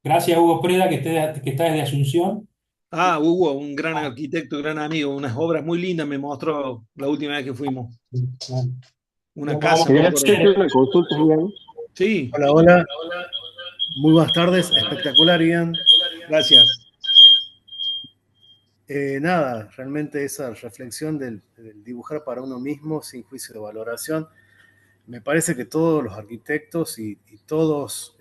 gracias a Hugo Preda, que está desde Asunción. Ah, Hugo, un gran arquitecto, gran amigo, unas obras muy lindas me mostró la última vez que fuimos. Bueno, Una no vamos casa, a me Quería acuerdo. hacerte hacer. una consulta, Ian. Sí, Hola, hola. Muy buenas tardes. Espectacular, Ian. gracias. Nada, realmente esa reflexión del dibujar para uno mismo sin juicio de valoración, me parece que todos los arquitectos y todos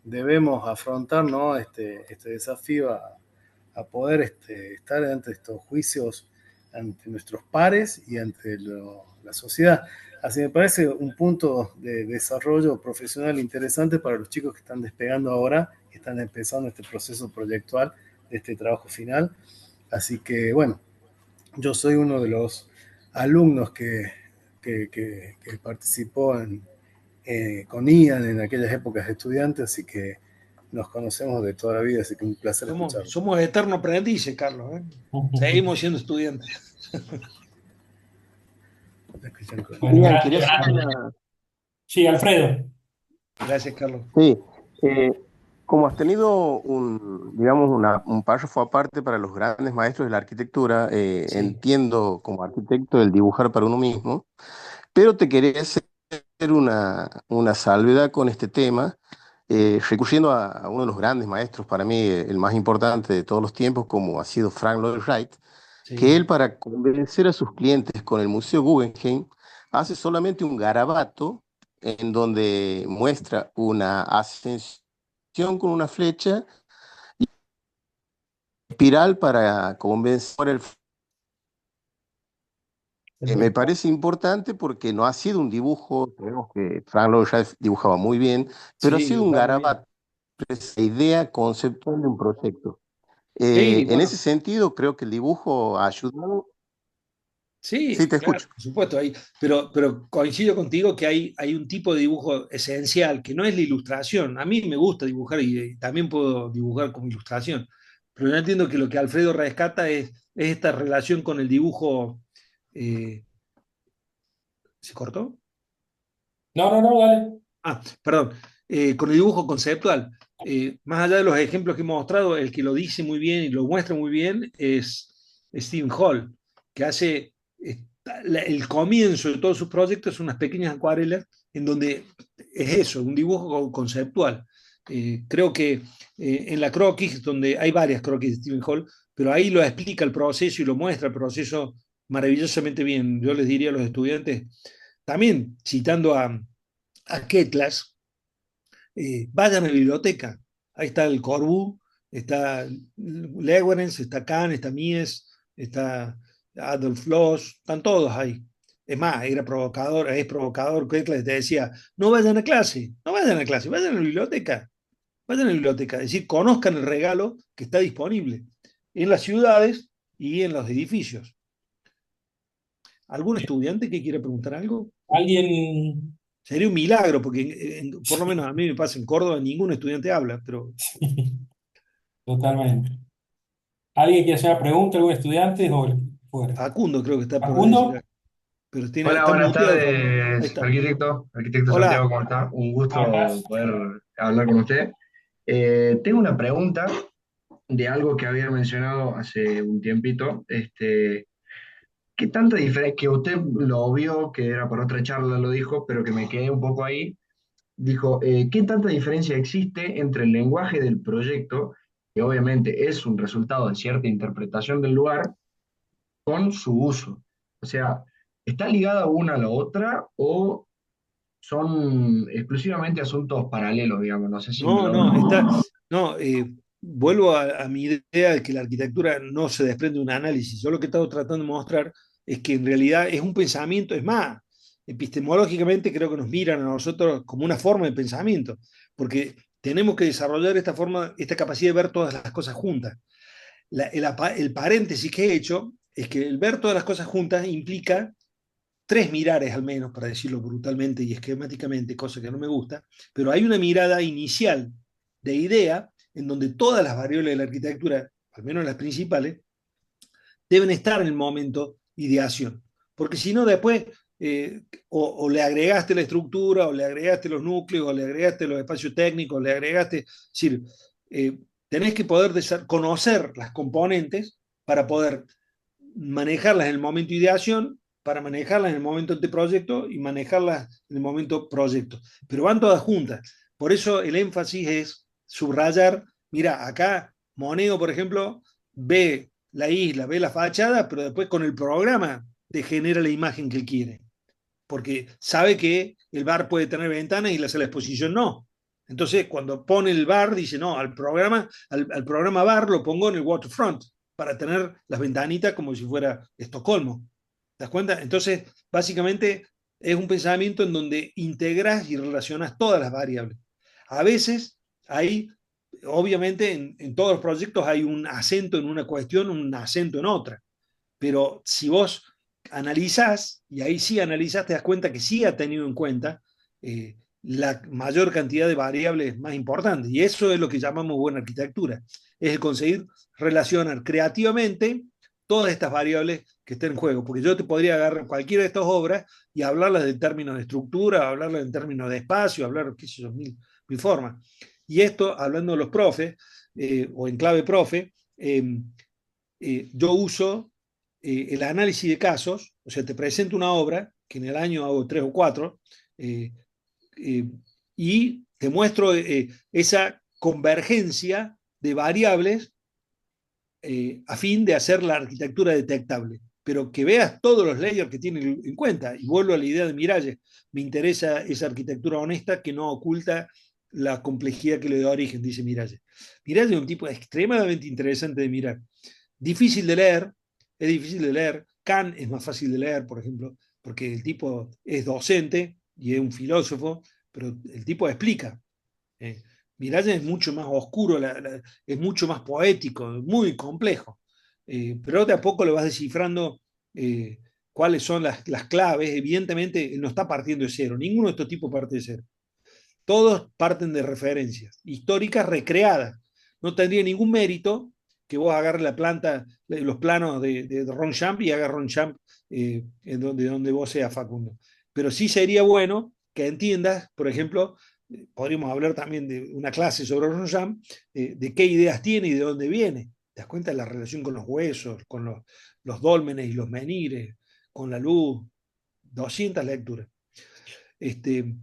debemos afrontar, ¿no? este desafío a poder estar ante estos juicios, ante nuestros pares y ante la sociedad. Así me parece un punto de desarrollo profesional interesante para los chicos que están despegando ahora, que están empezando este proceso proyectual de este trabajo final. Así que bueno, yo soy uno de los alumnos que participó con Ian en aquellas épocas de estudiante, así que nos conocemos de toda la vida, así que un placer escucharlo. Somos eternos aprendices, Carlos, ¿eh? Seguimos siendo estudiantes. Bueno, Bien, gracias. quería hacer una... Sí, Alfredo. Gracias, Carlos. Sí, eh, como has tenido digamos, un párrafo aparte para los grandes maestros de la arquitectura, Sí. entiendo como arquitecto el dibujar para uno mismo, pero te quería hacer una salvedad con este tema, recurriendo a uno de los grandes maestros, para mí el más importante de todos los tiempos, como ha sido Frank Lloyd Wright, que Sí. él para convencer a sus clientes con el Museo Guggenheim hace solamente un garabato en donde muestra una ascensión con una flecha y espiral para convencer el... me parece importante porque no ha sido un dibujo, sabemos que Frank Lloyd Wright dibujaba muy bien, pero ha Sí, sido un dibuja muy bien. garabato, esa idea conceptual de un proyecto. Sí, En bueno, ese sentido, creo que el dibujo ha ayudado. Sí, sí, te claro, escucho. por supuesto. Pero coincido contigo que hay un tipo de dibujo esencial que no es la ilustración. A mí me gusta dibujar y también puedo dibujar como ilustración. Pero yo entiendo que lo que Alfredo rescata es esta relación con el dibujo. eh, ¿Se cortó? No, no, no, dale. Perdón, con el dibujo conceptual. Más allá de los ejemplos que hemos mostrado, el que lo dice muy bien y lo muestra muy bien es Stephen Hall, que hace el comienzo de todos sus proyectos, unas pequeñas acuarelas en donde es eso, un dibujo conceptual. Creo que en la croquis, donde hay varias croquis de Stephen Hall, pero ahí lo explica el proceso y lo muestra el proceso maravillosamente bien. Yo les diría a los estudiantes, también citando a Ketlas, vayan a la biblioteca. Ahí está el Corbu, está Lewerens, está Kahn, está Mies, está Adolf Loos, están todos ahí. Es más, es provocador. Ketlas te decía, no vayan a clase, no vayan a clase, vayan a la biblioteca, vayan a la biblioteca. Es decir, conozcan el regalo que está disponible en las ciudades y en los edificios. ¿Algún estudiante que quiera preguntar algo? Alguien, Sería un milagro, porque por lo menos a mí me pasa en Córdoba, ningún estudiante habla, pero totalmente. ¿Alguien quiere hacer una pregunta, algún estudiante o fuera? Facundo creo que está por decir Facundo, algo, pero Hola, está buenas muteado Facundo. Ahí tardes, está. arquitecto. Arquitecto Santiago, Hola. ¿cómo está? Un ¿cómo gusto estás? poder hablar con usted. Tengo una pregunta de algo que había mencionado hace un tiempito. ¿Qué tanta diferencia, que usted lo vio, que era por otra charla, lo dijo, pero que me quedé un poco ahí? Dijo, ¿qué tanta diferencia existe entre el lenguaje del proyecto, que obviamente es un resultado de cierta interpretación del lugar, con su uso? O sea, ¿está ligada una a la otra o son exclusivamente asuntos paralelos, digamos? No sé si me No, logro. no, no, vuelvo a mi idea de que la arquitectura no se desprende de un análisis. Yo lo que he estado tratando de mostrar es que en realidad es un pensamiento, es más, epistemológicamente creo que nos miran a nosotros como una forma de pensamiento, porque tenemos que desarrollar esta forma, esta capacidad de ver todas las cosas juntas. El paréntesis que he hecho es que el ver todas las cosas juntas implica tres mirares al menos, para decirlo brutalmente y esquemáticamente, cosa que no me gusta, pero hay una mirada inicial de idea en donde todas las variables de la arquitectura, al menos las principales, deben estar en el momento ideación. Porque si no, después o le agregaste la estructura, o le agregaste los núcleos, o le agregaste los espacios técnicos, le agregaste. Es decir, eh, tenés que poder conocer las componentes para poder manejarlas en el momento ideación, para manejarlas en el momento anteproyecto y manejarlas en el momento proyecto. Pero van todas juntas. Por eso el énfasis es subrayar, mira, acá Moneo, por ejemplo, ve la isla, ve la fachada, pero después con el programa te genera la imagen que él quiere. Porque sabe que el bar puede tener ventanas y la sala de exposición no. Entonces, cuando pone el bar, dice, no, al programa bar lo pongo en el waterfront para tener las ventanitas como si fuera Estocolmo. ¿Te das cuenta? Entonces, básicamente es un pensamiento en donde integras y relacionas todas las variables. A veces hay, obviamente, en todos los proyectos hay un acento en una cuestión, un acento en otra. Pero si vos analizás, y ahí sí analizás, te das cuenta que sí ha tenido en cuenta la mayor cantidad de variables más importantes. Y eso es lo que llamamos buena arquitectura. Es el conseguir relacionar creativamente todas estas variables que estén en juego. Porque yo te podría agarrar cualquiera de estas obras y hablarlas en términos de estructura, hablarlas en términos de espacio, hablar, qué sé yo, mil formas. Y esto, hablando de los profes, o en clave profe, yo uso el análisis de casos, o sea, te presento una obra, que en el año hago 3 o 4, eh, eh, y te muestro esa convergencia de variables a fin de hacer la arquitectura detectable. Pero que veas todos los layers que tiene en cuenta. Y vuelvo a la idea de Miralles. Me interesa esa arquitectura honesta que no oculta la complejidad que le da origen, dice Miralles. Miralles es un tipo extremadamente interesante de mirar. Difícil de leer, es difícil de leer. Kant es más fácil de leer, por ejemplo, porque el tipo es docente y es un filósofo, pero el tipo explica. Eh, Miralles es mucho más oscuro, es mucho más poético, muy complejo. Pero de a poco le vas descifrando cuáles son las claves. Evidentemente, él no está partiendo de cero. Ninguno de estos tipos parte de cero. Todos parten de referencias históricas recreadas. No tendría ningún mérito que vos agarres la planta, los planos de Ronchamp y hagas Ronchamp en donde vos seas Facundo. Pero sí sería bueno que entiendas, por ejemplo, podríamos hablar también de una clase sobre Ronchamp, de qué ideas tiene y de dónde viene. Te das cuenta de la relación con los huesos, con los dólmenes y los menires, con la luz, 200 lecturas. Este, es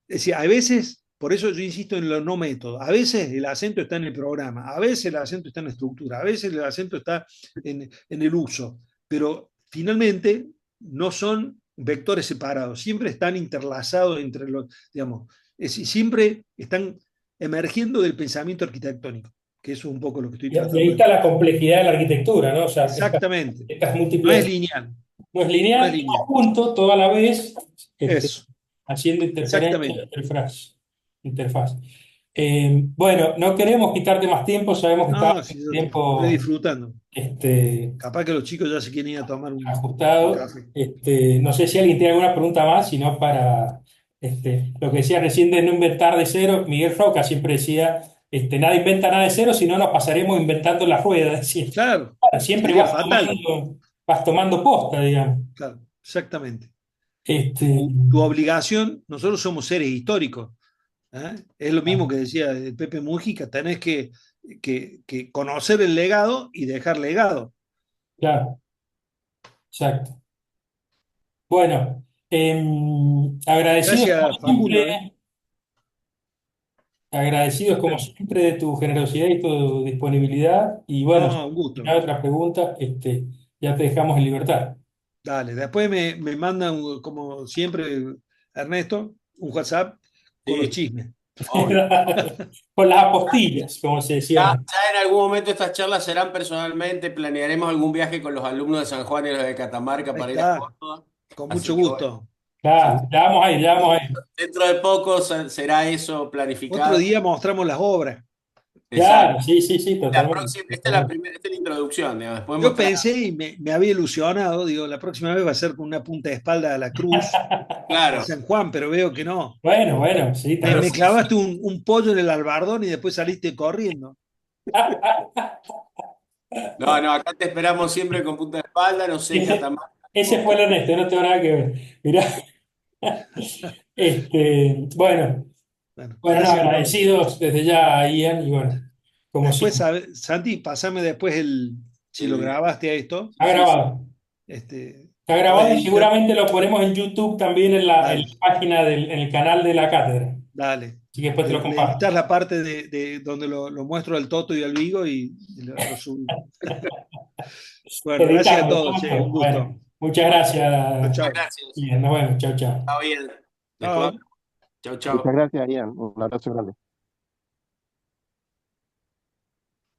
decir, a veces, por eso yo insisto en lo no método, a veces el acento está en el programa, a veces el acento está en la estructura, a veces el acento está en el uso, pero finalmente no son vectores separados, siempre están interlazados entre los, digamos, siempre están emergiendo del pensamiento arquitectónico, que eso es un poco lo que estoy Y ahí tratando de está decir. la complejidad de la arquitectura, ¿no? O sea, Exactamente, estas no es múltiples, lineal, no es no es lineal, y lineal, junto, toda la vez, este, eso, haciendo interferencia exactamente. interfaz. Bueno, no queremos quitarte más tiempo, sabemos que estamos No, en sí, yo estoy tiempo disfrutando. este, Capaz que los chicos ya se quieren ir a tomar un ajustado. café. No sé si alguien tiene alguna pregunta más, sino para lo que decía recién de no inventar de cero. Miguel Roca siempre decía, nada inventa nada de cero, si no nos pasaremos inventando la rueda. Decía. Claro, Claro, siempre sería fatal. vas tomando posta, digamos. Claro, exactamente. Este, Tu obligación, nosotros somos seres históricos. ¿Eh? Es lo mismo que decía el Pepe Mujica, tenés que conocer el legado y dejar legado. claro, exacto. Bueno, agradecidos como Gracias, Facundo. ¿Eh? siempre, agradecidos como siempre de tu generosidad y tu disponibilidad. Y bueno, No, un si gusto. no hay otra pregunta, ya te dejamos en libertad. Dale, después me mandan, como siempre, Ernesto, un WhatsApp con los Sí, chismes. obvio. Con las apostillas, como se Ya, decía. ya en algún momento estas charlas serán personalmente, planearemos algún viaje con los alumnos de San Juan y los de Catamarca Ahí para ir a está, Córdoba. con mucho Así que bueno, gusto. Claro, ya vamos a ir, ya vamos a ir. dentro de poco será eso Otro planificado. día mostramos las obras. Claro, Exacto. sí, sí, sí, La totalmente, próxima, esta es la totalmente. primera, esta es la introducción, digamos. Después Yo mostrar. pensé y me había ilusionado, digo, la próxima vez va a ser con una punta de espalda a la cruz de Claro, San Juan, pero veo que no. Bueno, bueno, sí, Me, pero también. me clavaste un pollo en el albardón y después saliste corriendo. no, no, acá te esperamos siempre con punta de espalda, no sé, en Ese, Catamarca. ese fue el Ernesto, no tengo nada que ver. Mirá, bueno, Bueno, bueno, no, gracias a todos. agradecidos desde ya, Ian, y bueno, como Después, siempre. Santi, pasame después si lo El- grabaste a esto, Está sí, sí. grabado. Está después grabado y editas, seguramente lo ponemos en YouTube también en la dale, página en el canal de la cátedra. dale. Así que después te lo Le comparto. editas la parte de donde lo muestro al Toto y al Vigo y lo subimos. Bueno, gracias a Editamos todos, todo che, un esto. gusto. Bueno, muchas Chao, gracias. chao. Gracias. Ian, nos vemos. Chao, chao. Está bien. Después, Chao. chau, Muchas chau. gracias, Ian. Un abrazo grande.